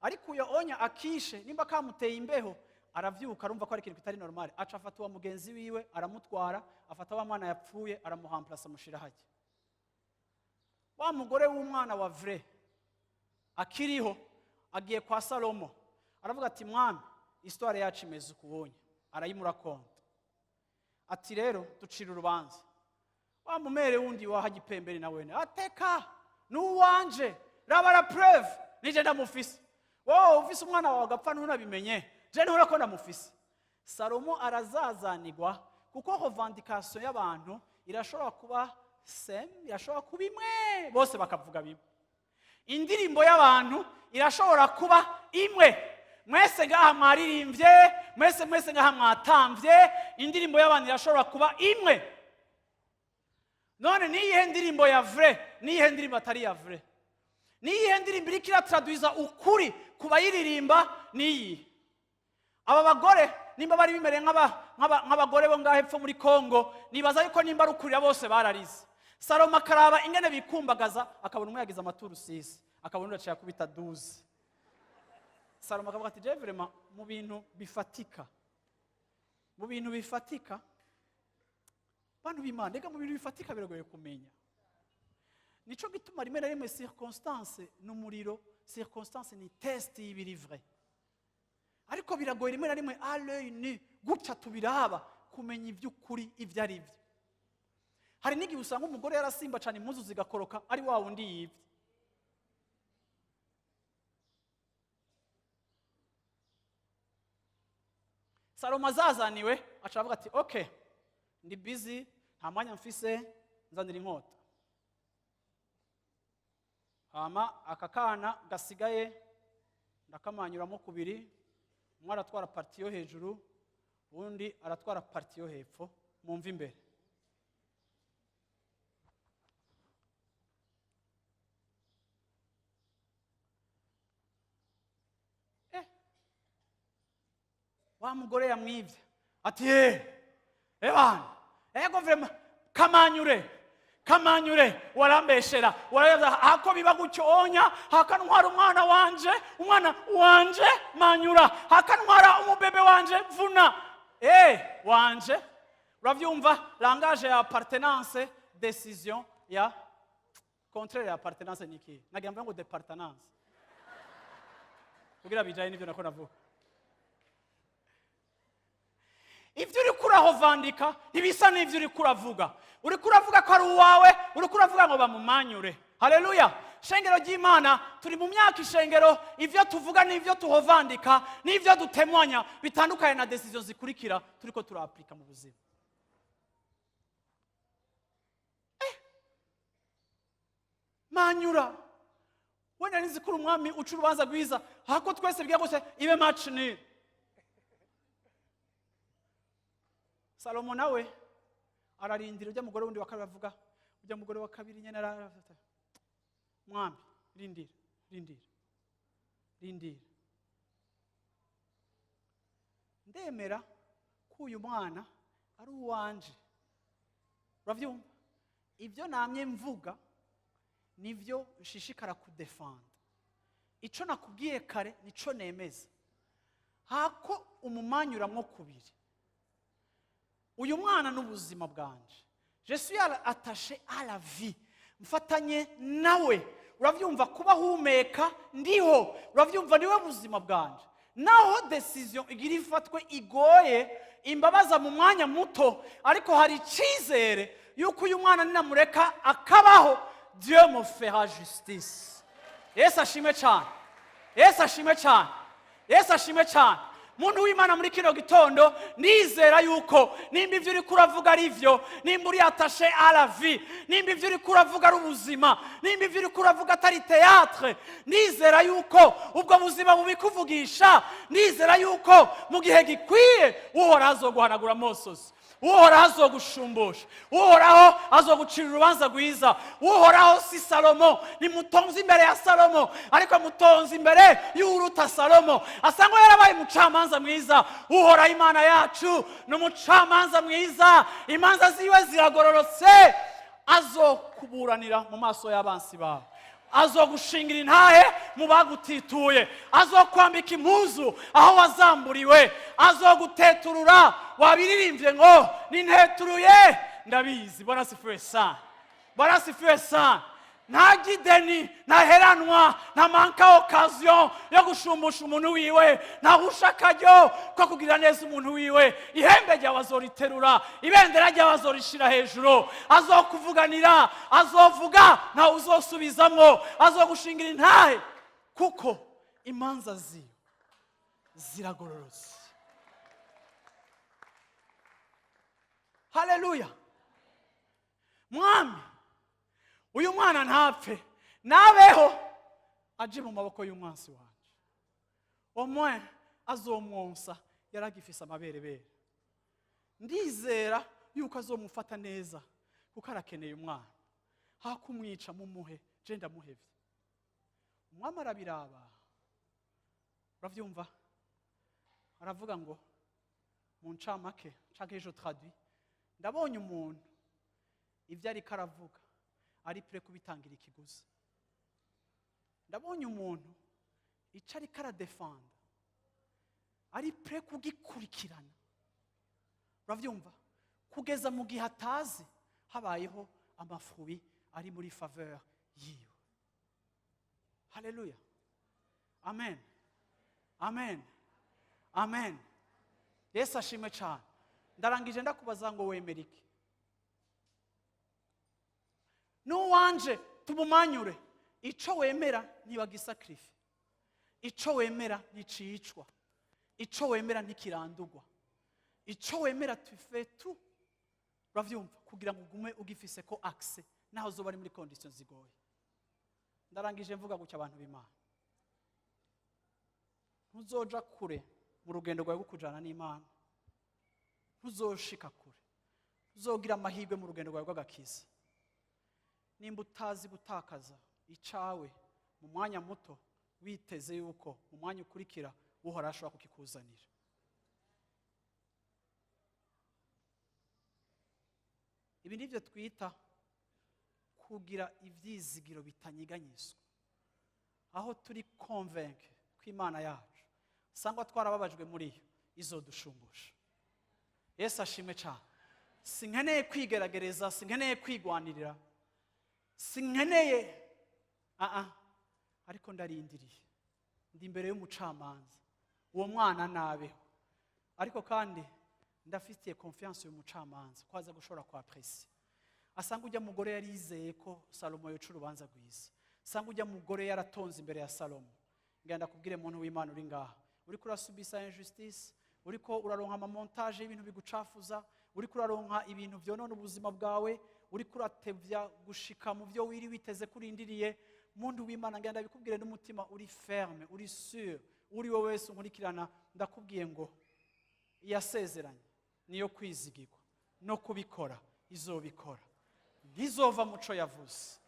Ariko uyo onya akishe nimba kamuteye imbeho, aravyuka arumva ko ari ikintu kitari normal, aca afata wa mugenzi wiwe aramutwara, afata wa mwana yapfuye aramuhamplasa mushira hajya. Wa mugore w'umwana wa vrai akiriho agiye kwa Salomo, aravuga ati mwami, histoire yacu imeze ukubonye. Arayimura konta ati rero ducira urubanza. Wa mumere wundi wahagipembere na wene ateka nuwanje raba la preuve nije ndamufise. Wowe ufise umwana wawe agapfa ntunabimenye, je ntura ko ndamufise. Salomo arazazanigwa kuko revendication y'abantu irashobora kuba irashobora kuba imwe, bose bakavuga bimwe. Indirimbo y'abantu irashobora kuba imwe, mwese ngaha mwaririmbye, mwese ngaha mwatamvye. Indirimbo y'abantu irashobora kuba imwe. None niyihe ndirimbo ya vrai, niyihe ndirimbo atari ya vrai? Niyihe ndirimbo iriko iratraduiza ukuri kubayiririmba niyi? Aba bagore nimba bari bimereye nk'abagore bo ngaho hepfo muri Kongo, nibaza yuko nimba ari ukurira bose bararize. Salomo akaraba ingene bikumbagaza, akabona umwe yagize amaturusisi, akabona undi aciye akubita 12. Salomo akavuga ati je vraiment mu bintu bifatika, bantu b'Imana, ega mu bintu bifatika biragoye kumenya. Nico gituma rimwe na rimwe circonstance n'umuriro, circonstance ni test y'ibiri vrai. Ariko biragoye rimwe na rimwe à l'œil nu gutya tubiraba kumenya iby'ukuri ibyo ari byo. Hari n'igihe usanga umugore yarasimba cyane impuzu zigakoroka ari wa wundi yibye. Salomo azazaniwe acavuga ati okay, ndi busy, nta mwanya mfise, nzanira inkota. Hama akakana gasigaye ndakamanyuramo kubiri, umwe aratwara parti yo hejuru, undi aratwara parti yo hepfo, mumva imbere. Wa mugore yamwivye ati bana, ego vraiment kamanyure warambeshera, waraza hako biba gucyonya, hakantwara umwana wanje manyura, hakantwara umubebe wanje vuna. Wanje uravyumva, langage ya appartenance, décision ya contraire ya appartenance niki, nagira ngo départenance kugira bijaye nivyo nako navuga. Ivyo uri kurahovandika ntibisa n'ivyo uri kuravuga. Uri kuravuga ko ari uwawe, uri kuravuga ngo bamumanyure. Haleluya. Shengero ry'Imana, turi mu myaka ishengero, ivyo tuvuga n'ivyo tuhovandika n'ivyo dutemwanya bitandukanye na decision zikurikira turiko turaaplika mu buzima. Manyura. Wenda nizikuru umwami uca urubanza rwiza, hako twese bigira gose ibe match ni. Salomo nawe ararindira ujya mugore wundi wa kabiri avuga, ujya mugore wa kabiri nyene arafata. Mwami, rindira. Ndemera ko uyu mwana ari uwanje. Uravyumva? Ivyo namye mvuga nivyo nshishikara kudefanda. Ico nakubwiye kare nico nemeza. Hako umumanyuramwo kubiri. Uyu mwana n'ubuzima bwanje. Je suis attaché à la vie. Mfatanye nawe. Uravyumva kuba humeka ndiho. Uravyumva niwe buzima bwanje. Naho decision igira ifatwe igoye, imbabaza mu mwanya muto, ariko hari icizere yuko uyu mwana ninamureka akabaho, Dieu me fera justice. Yesu ashimwe cyane. Muntu w'Imana muri kino gitondo, nizera yuko nimba ivyo uri kuravuga ari vyo, nimba uri attaché à la vie, nimba ivyo uri kuravuga ari ubuzima, nimba ivyo uri kuravuga atari théâtre, nizera yuko ubwo buzima bubikuvugisha, nizera yuko mu gihe gikwiye uhoraho azoguhanagura amosozi, uhoraho azogushumbusha, uhoraho azogucira urubanza rwiza. Uhoraho si Salomo, ni mutonzi imbere ya Salomo, ariko mutonzi imbere y'uruta Salomo. Asangwa yarabaye umucamanza mwiza. Uhoraho Imana yacu n'umucamanza mwiza, imanza ziwe ziragororotse. Azokuburanira mu maso y'abansi bawe, azogushingira intahe mu bagutituye, azokwambika impuzu aho wazamburiwe, azoguteturura wabiririmbye ngo ninteturuye ndabizi. Bwana sifiwe sana. Nta gideni, nta heranwa, nta manka occasion yo gushumbusha umuntu wiwe, nta hushakajyo ko kugira neza umuntu wiwe. Ihembe ryawe azoriterura, ibendera ryawe azorishira hejuru, azokuvuganira, azovuga nta uzosubizamwo, azogushingira intahe kuko imanza ziwe ziragororotse. Haleluya. Mwami, uyu mwana ntapfe, nabeho aje mu maboko y'umwansi wanje. Omwe azomwonsa yaragifise amaberebere. Ndizera yuko azomufata neza kuko arakeneye umwana. Hakumwica mumuhe, je ndamuhevye. Umwami arabiraba. Uravyumva? Aravuga ngo mu ncamake canke ejo traduit ndabonye umuntu ibyo ariko aravuga ari prêt kubitangira ikiguzi. Ndabonye umuntu icyo ariko aradefanda ari prêt kugikurikirana. Uravyumva? Kugeza mu gihe atazi habayeho amafruit ari muri faveur yiwe. Haleluya. Amen. Amen. Amen. Yesu ashimwe cyane. Ndarangije ndakubaza ngo wemera iki? Nuwanje tubumanyure. Ico wemera ntibagisakrife. Ico wemera nticicwa. Ico wemera ntikirandugwa. Ico wemera tufe tu. Uravyumva? Kugira ngo ugume ugifise ko access naho zo bari muri conditions zigoye. Ndarangije mvuga gucya abantu b'Imana. Ntuzoja kure mu rugendo rwawe gukujana n'Imana. Ntuzoshika kure. Uzogira amahirwe mu rugendo rwawe rw'agakiza. Nimba utazi gutakaza icawe mu mwanya muto witeze yuko mu mwanya ukurikira uhora ashobora kukikuzanira. Ibi nivyo twita kugira ivyizigiro bitanyiganyizwa. Aho turi convaincre ko Imana yacu sangwa twarababajwe muri yo izodushumbusha. Yesu ashimwe cyane. Sinkeneye kwigeragereza, sinkeneye kwigwanirira, sinkeneye ariko ndarindiriye. Ndi imbere y'umucamanza. Uwo mwana nabeho. Ariko kandi ndafitiye confiance y'umucamanza ko aza gushora kwa presi. Asanga ujya mugore yari yizeye ko Salomo yoca urubanza rwiza. Asanga ujya mugore yaratonze imbere ya Salomo. Ngenda kubwire muntu w'Imana uri ngaha. Uriko urasubisa injustice, uriko uraronka ama montage y'ibintu bigucafuza, uriko uraronka ibintu vyonona ubuzima bwawe, uriko uratevya gushika mu byo wiri witeze kurindiriye. Muntu w'Imana ngenda bikubwire n'umutima uri ferme, uri sûr, uri wowe wese unkurikirana, ndakubwiye ngo iyasezeranye niyo kwizigirwa no kubikora izobikora. Ntizova muco yavuze.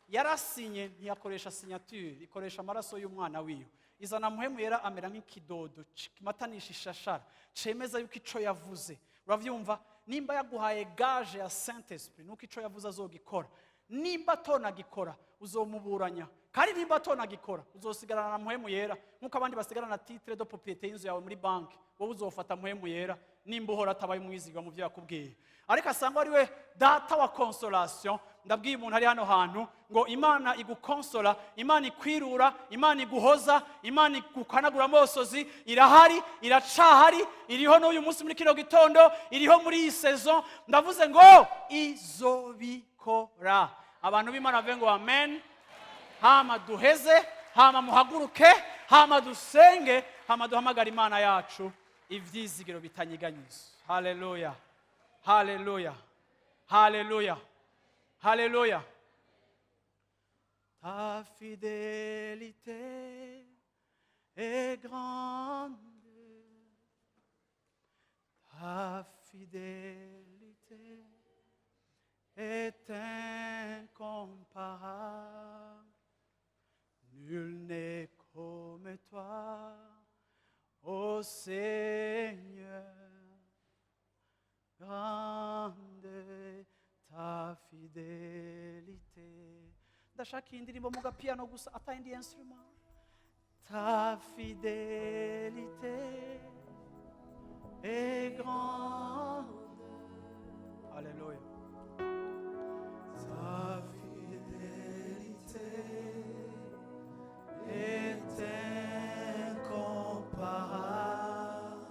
Yarasinye ntiyakoresha signature, ikoresha amaraso y'umwana wiwe. Izana muhemu yera amera nk'ikidodo kimatanisha ishashara cemeza yuko ico yavuze. Uravyumva? Nimba yaguhaye gage ya Saint Esprit nuko ico yavuze azogikora. Nimba tonagikora uzomuburanya, kandi nimba tonagikora uzosigarana na muhemu yera nkuko abandi basigarana na titre de propriété y'inzu yawe muri banki. Wowe uzofata muhemu yera nimba uhora atabaye umwizigwa mu byo yakubwiye. Ariko asanga ari we data wa consolation. Ndabwiye umuntu ari hano hantu ngo Imana igukonsola, Imana ikwirura, Imana iguhoza, Imana igukanagura amosozi, irahari, iracahari, iriho n'uyu munsi muri kino gitondo, iriho muri iyi saison. Ndavuze ngo izobikora. Abantu b'Imana bavuge ngo amen. Hama duheze, hama muhaguruke, hama dusenge, hama duhamagara Imana yacu ivyizigiro bitanyiganyiza. Haleluya. Haleluya. Haleluya. Haleluya. Ta fidélité est grande. Ta fidélité est incomparable. Nul n'est comme toi, ô Seigneur. Grande ta fidélité. Ndashaka indirimbo mu gapiano gusa atayindi instrument. Ta fidélité est grande. Alléluia. Ta fidélité est incomparable.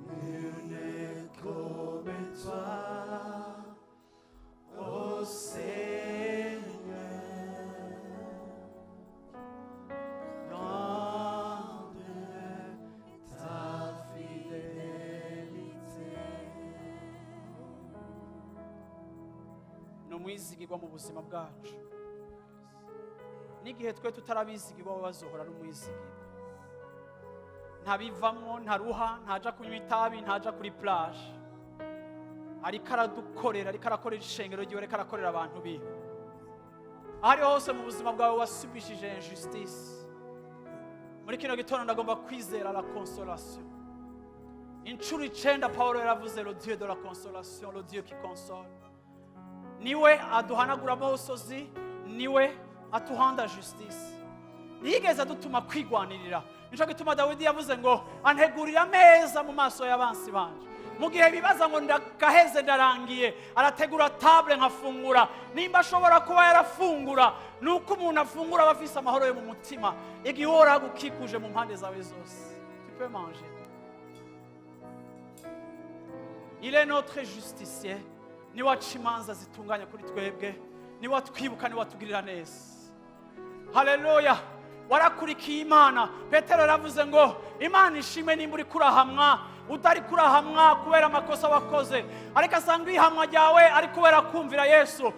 Nul n'est comme toi, ô Seigneur. Grande ta fidélité. N'umwizigirwa mu buzima bwacu. N'igihe twe tutarabizigirwa bazohora n'umwizigirwa. Ntabivamwo, ntaruha, ntaja kunywa itabi, ntaja kuri plage. Ariko aradukorera, ariko arakorera ishengero ryiwe, ariko arakorera abantu biwe. Ahari hose mu buzima bwawe wasubishije injustice. Muri kino gitondo ndagomba kwizera la consolation. inshuro 9 Pawulo yaravuze le Dieu de la consolation, le Dieu qui console. Niwe aduhanagura amosozi, niwe atuhanda justice. Niyigeze adutuma kwigwanirira. Nico gituma Dawidi yavuze ngo antegurira ameza mu maso y'abansi banje. Mu gihe bibaza ngo ndakaheze ndarangiye, arategura table nkafungura. Nimba ashobora kuba yarafungura, nuko umuntu afungura abafise amahoro yo mu mutima. Igihe uhora gukikuje mu mpande zawe zose. Tu peux manger. Il est notre justicier. Ni wachimanza zitunganya kuri twebwe. Ni watwibuka, ni watugirira neza. Haleluya. Warakurikiye Imana. Petero yaravuze ngo Imana ishimwe nimba uri kurahamwa, utari kurahamwa kubera amakosa wakoze, ariko asanga ihamwa ryawe ari kubera kumvira Yesu.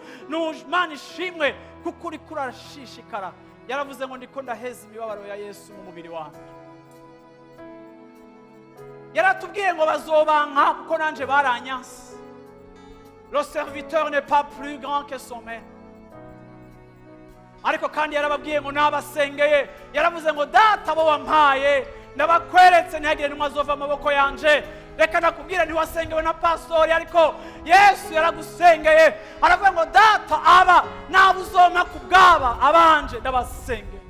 Imana ishimwe kuko uri kurashishikara. Yaravuze ngo ndiko ndaheza imibabaro ya Yesu mu mubiri wanjye. Yaratubwiye ngo bazobanka kuko nanje baranyanse. Le serviteur n'est pas plus grand que son maître. Ariko kandi yarababwiye ngo nabasengeye, yaravuze ngo data bo wampaye ndabakweretse ntihagire n'umwe azova amaboko yanje. Reka nakubwire ntiwasengewe na pastori, ariko Yesu yaragusengeye. Aravuga ngo data aba nabo uzompa ku bwaba abanje ndabasengeye.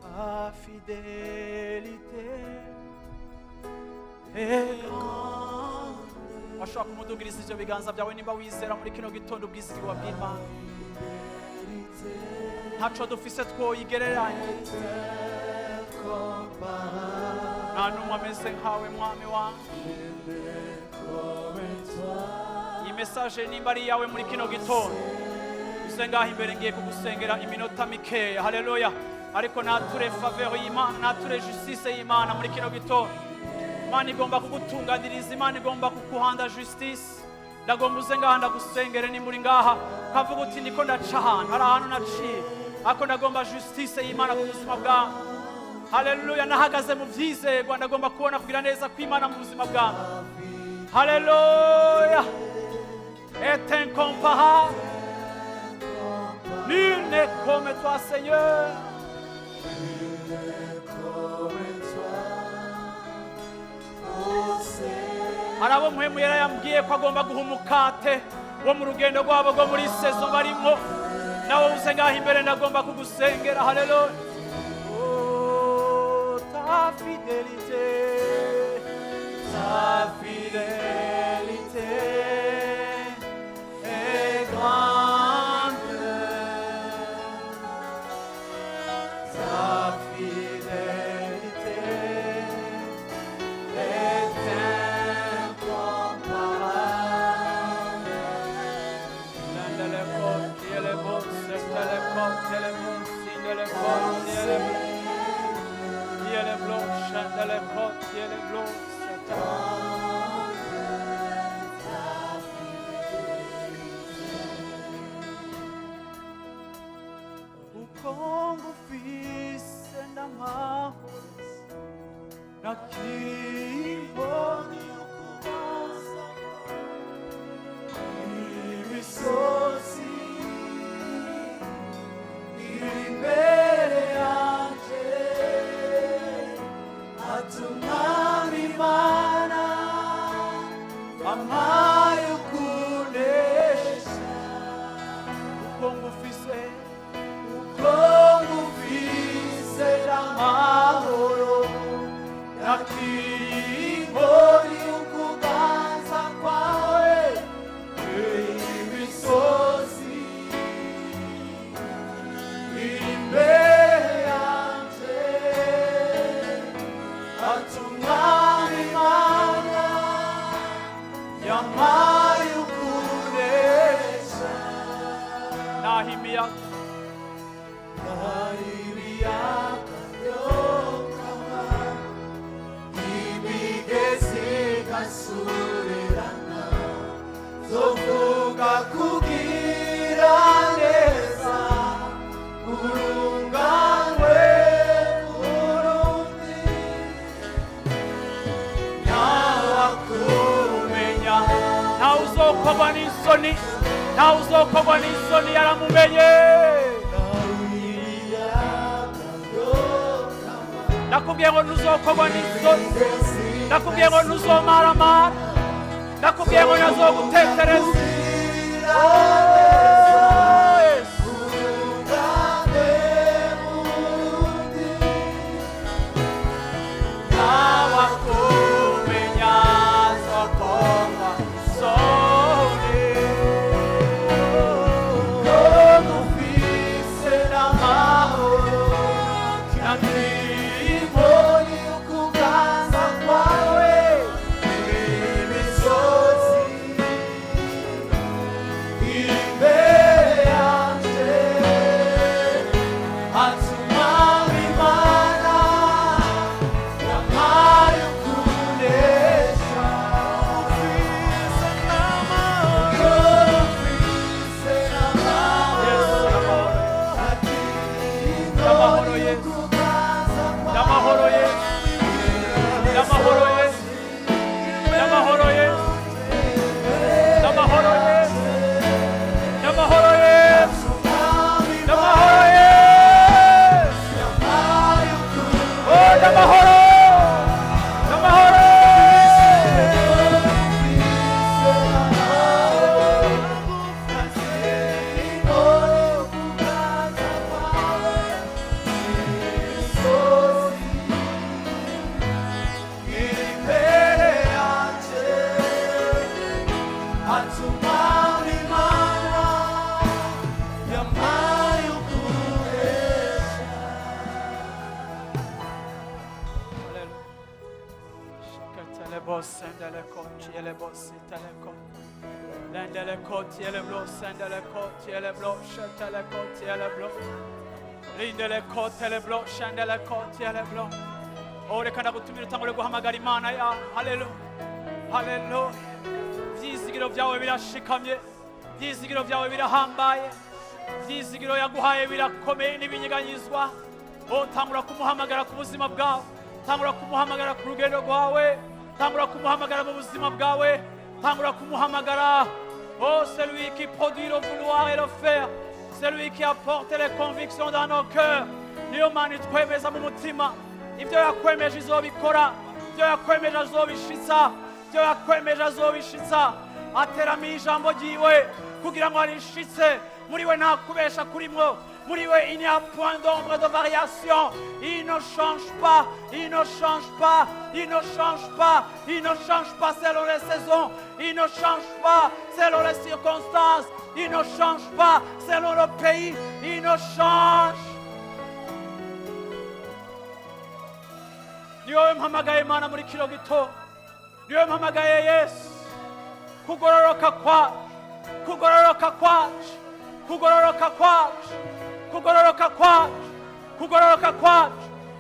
Ta fidélité est grande. Washobora kumudugiriza ivyo biganza byawe nimba wizera muri kino gitondo ubwizigirwa bw'Imana. Ntaco dufise twoyigereranya, nta n'umwe ameze nkawe mwami wanjye. Iyi message nimba ari yawe muri kino gitondo, usengaho imbere ngiye kugusengera iminota mikeya. Haleluya. Ariko nature faveur y'Imana, nature justice y'Imana muri kino gitondo. Imana igomba kugutunganiriza, Imana igomba kukuhanda justice. Ndagomba uzengaha ndagusengere ni muri ngaha kavuga uti ndiko ndaca ahantu, hari ahantu naciye, ariko ndagomba justice y'Imana ku buzima bwawe. Haleluya. Nahagaze mu vyizerwa, ndagomba kubona kugira neza kw'Imana mu buzima bwawe. Haleluya. Est incomparable. Nul n'est comme toi, Seigneur. Arabo muhemu yarayambwiye ko agomba guha umukate wo mu rugendo rwabo rwo muri sezo barimo. Nawe uze ngaho imbere ndagomba kugusengera. Haleluya. Oh, ta fidélité, ta fidélité est grande. Ta fidélité est incomparable. O Congo fiz na mão naquele bonito coração e me sozi Aqui, ndakubwiye ngo ntuzokogwa n'isoni, ndakubwiye ngo ntuzomaramara, ndakubwiye ngo ntazogutekereza. Reka ndagutumira utangure guhamagara Imana ya haleluya haleluya. Ibyizigiro byawe birashikamye, ibyizigiro byawe birahambaye, ibyizigiro yaguhaye birakomeye n'ibinyeganyizwa. Tangura kumuhamagara ku buzima bwawe, tangura kumuhamagara ku rugendo rwawe, tangura kumuhamagara mu buzima bwawe, tangura kumuhamagara. Celui qui produit le vouloir et le faire, celui qui apporte les convictions dans nos cœurs. Niyo Mana itwemeza mu mutima, ibyo yakwemeje izobikora, ibyo yakwemeje azobishitsa, ibyo yakwemeje azobishitsa. Ateramiye ijambo ryiwe kugira ngo arishitse muri we, nta kubesha kurimo. Muri we il n'y a point d'ombre de variation. Il ne change pas, il ne change pas, il ne change pas, il ne change pas selon les saisons, il ne change pas selon les circonstances, il ne change pas selon le pays, il ne change. Niwe mpamagaye Imana muri kino gitondo, niwe mpamagaye Yesu. Kugororoka kwacu, kugororoka kwacu, kugororoka kwacu, kugororoka kwacu, kugororoka kwacu.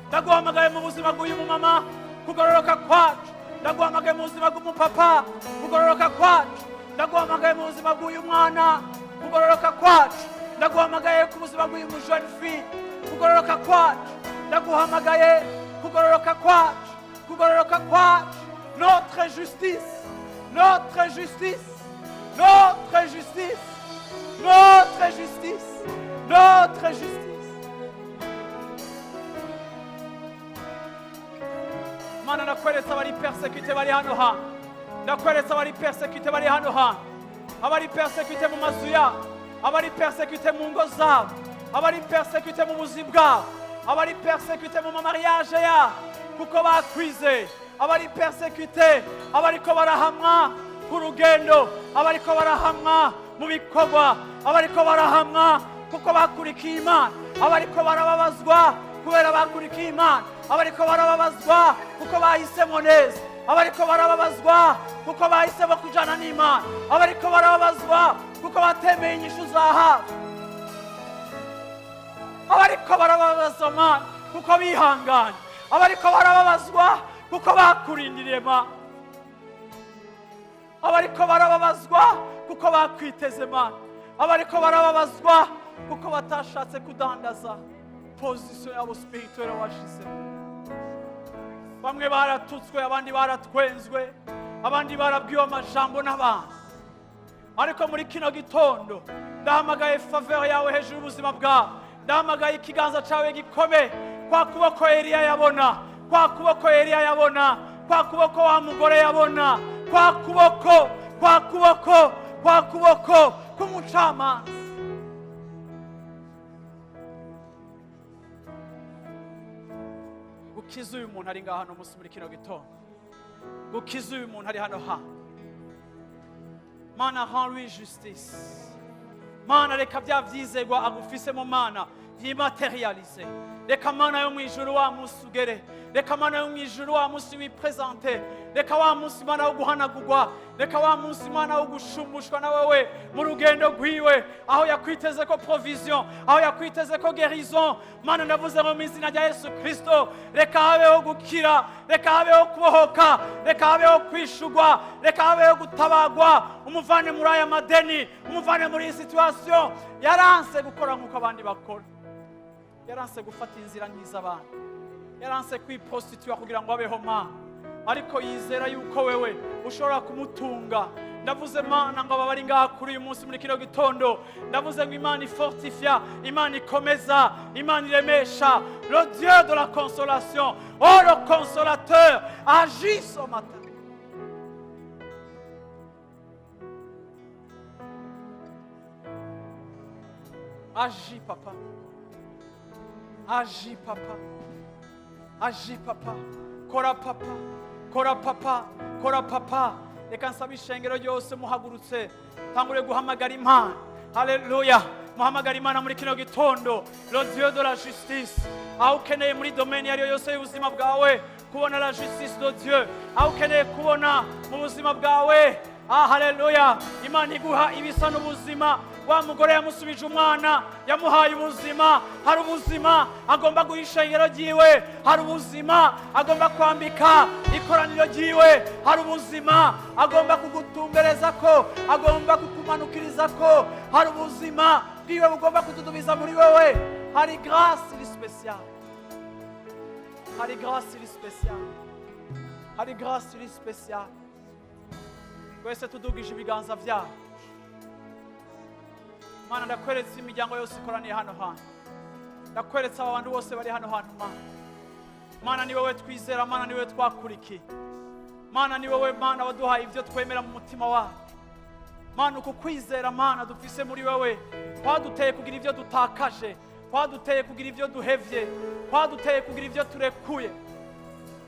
Ndaguhamagaye mu buzima bw'uyu mumama, kugororoka kwacu. Ndaguhamagaye mu buzima bw'umupapa, kugororoka kwacu. Ndaguhamagaye mu buzima bw'uyu mwana, kugororoka kwacu. Ndaguhamagaye ku buzima bw'uyu jeune fille, kugororoka kwacu. Ndaguhamagaye kugororoka kwacu, kugororoka kwacu. Notre justice, notre justice, notre justice, notre justice, notre justice. Mana ndakweretse abari persécuté bari hano hantu, ndakweretse abari persécuté bari hano hantu, abari persécuté mu mazu yabo, abari persécuté mu ngo zabo, abari persécuté mu buzima bwabo, abari persécuté mu mariage yabo kuko bakwize, abari persécuté, abariko barahamwa ku rugendo, abariko barahamwa mu bikorwa, abariko barahamwa kuko bakurikiye Imana, abariko barababazwa kubera bakurikiye Imana, abariko barababazwa kuko bahisemo neza, abariko barababazwa kuko bahisemo kujana n'Imana, abariko barababazwa kuko batemeye inyishu zahawe, abariko barababazwa Mana kuko bihanganye, abariko barababazwa kuko bakurindiriye Mana, abariko barababazwa kuko bakwiteze Mana, abariko barababazwa kuko batashatse kudandaza position yabo spirituelle washize. Bamwe baratutswe, abandi baratwenzwe, abandi barabwiwe amajambo n'abantu, ariko muri kino gitondo ndahamagaye faveur yawe hejuru y'ubuzima bwawe, ndahamagaye ikiganza cyawe gikomeye kwa kuboko Eliya yabona, kwa kuboko Eliya yabona, kwa kuboko wa mugore yabona, kwa kuboko k'umucamanza. Gukiza uyu muntu ari ngaha hano munsi muri kino gitondo, gukiza uyu muntu ari hano hantu. Mana, rends-lui justice. Mana, reka bya byizegwa agufisemo Mana yimaterialize. Reka Mana yo mu ijuru wa munsi ugere, reka Mana yo mu ijuru wa munsi wipresente, reka wa munsi Mana wo guhanagurwa, reka wa munsi Mana wo gushumbushwa na wewe mu rugendo rwiwe, aho yakwiteze ko provision, aho yakwiteze ko guérison. Mana, ndavuze mu izina rya Yesu Kristo, reka habeho gukira, reka habeho kubohoka, reka habeho kwishugwa, reka habeho gutabagwa, umuvane muri aya madeni, umuvane muri iyi situation. Yaranse gukora nk'uko abandi bakora, yaranse gufata inzira nk'iz'abandi, yaranse kwiprostitua kugira ngo abeho Mana, ariko yizera yuko wewe ushobora kumutunga. Ndavuze Mana ngo abari ngaha kuri uyu munsi muri kino gitondo, ndavuze ngo Imana ifortifia, Imana ikomeza, Imana iremesha. Le Dieu de la consolation, oh le consolateur, agis ce matin. Agis papa, agis papa, agis papa, kora papa, kora papa, kora papa. Reka nsaba ishengero ryose muhagurutse, tangure guhamagara Imana. Haleluya, muhamagara Imana muri kino gitondo. Le Dieu de la justice, aho ukeneye muri domaine yariyo yose y'ubuzima bwawe kubona la justice de Dieu, aho ukeneye kubona mu buzima bwawe, haleluya, Imana iguha ibisa n'ubuzima. Wa mugore yamusubije umwana, yamuhaye ubuzima. Hari ubuzima agomba guha ishengero ryiwe, hari ubuzima agomba kwambika ikoraniro ryiwe, hari ubuzima agomba kugutumbereza ko, agomba kukumanukiriza ko, hari ubuzima bwiwe bugomba kutudubiza muri wewe. Hari grâce iri special, hari grâce iri special, hari grâce iri special. Twese tudugije ibiganza byacu. Mana, ndakweretse imiryango yose ikoraniye hano hantu, ndakweretse aba bantu bose bari hano hantu. Mana, Mana ni wowe twizera, Mana ni wowe twakurikiye, Mana ni wowe Mana waduhaye ibyo twemera mu mutima wacu. Mana, uku kwizera Mana dufise muri wowe kwaduteye kugira ibyo dutakaje, kwaduteye kugira ibyo duhevye, kwaduteye kugira ibyo turekuye.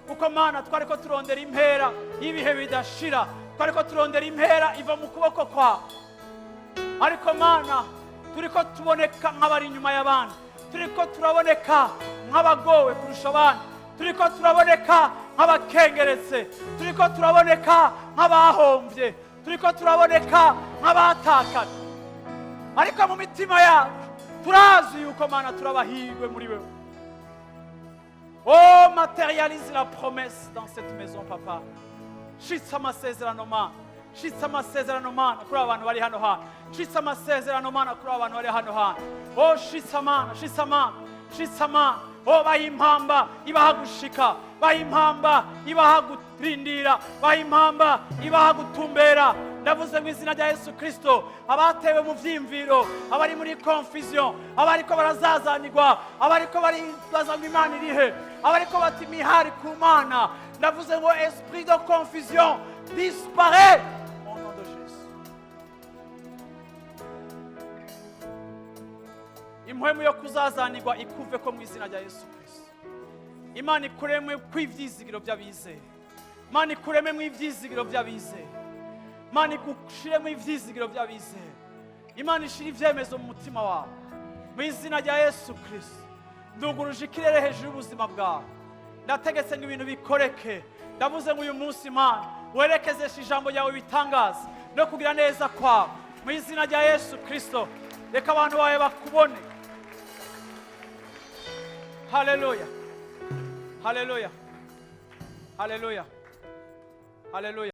Kuko Mana twariko turondera impera y'ibihe bidashira, twariko turondera impera iva mu kuboko kwawe, ariko Mana turiko tuboneka nk'abari inyuma y'abandi, turiko turaboneka nk'abagowe kurusha abandi, turiko turaboneka nk'abakengeretse, turiko turaboneka nk'abahombye, turiko turaboneka nk'abatakaje. Ariko mu mitima yacu turazi yuko Mana turabahirwe muri wewe. Oh, matérialise la promesse dans cette maison papa. Shitsa amasezerano Mana, shitsa amasezerano Mana kuri abantu bari hano hantu, shitsa amasezerano Mana kuri abantu bari hano hantu. Oh, shitsa Mana, shitsa Mana, shitsa Mana. Oh, bahimpamba ibaha gushika, bahimpamba ibaha gutrindira, bahimpamba ibaha gutumbera. Ndavuze mu izina rya Yesu Kristo, abatewe mu vyimviro, abari muri confusion, abariko barazazanirwa, abariko baribaza ngo Imana irihe, abariko bati imihari ku Mana, ndavuze ngo esprit de confusion disparaît au nom de Jésus. Impwemu yo kuzazanirwa ikuve ko mu izina rya Yesu Kristo. Imana ikuremwe kw'ivyizigiro by'abizeye, Imana ikuremwe mu ivyizigiro by'abizeye, Imana igushiremo ivyizigiro by'abizeye, Imana ishira ivyemezo mu mutima wawe mu izina rya Yesu Kristo. Nduguruje ikirere hejuru y'ubuzima bwawe, ndategetse ngo ibintu bikoreke. Ndavuze ngo uyu munsi Imana werekezeshe ijambo ryawe bitangaza no kugira neza kwawe mu izina rya Yesu Kristo. Reka abantu bawe bakubone. Haleluya, haleluya, haleluya, haleluya.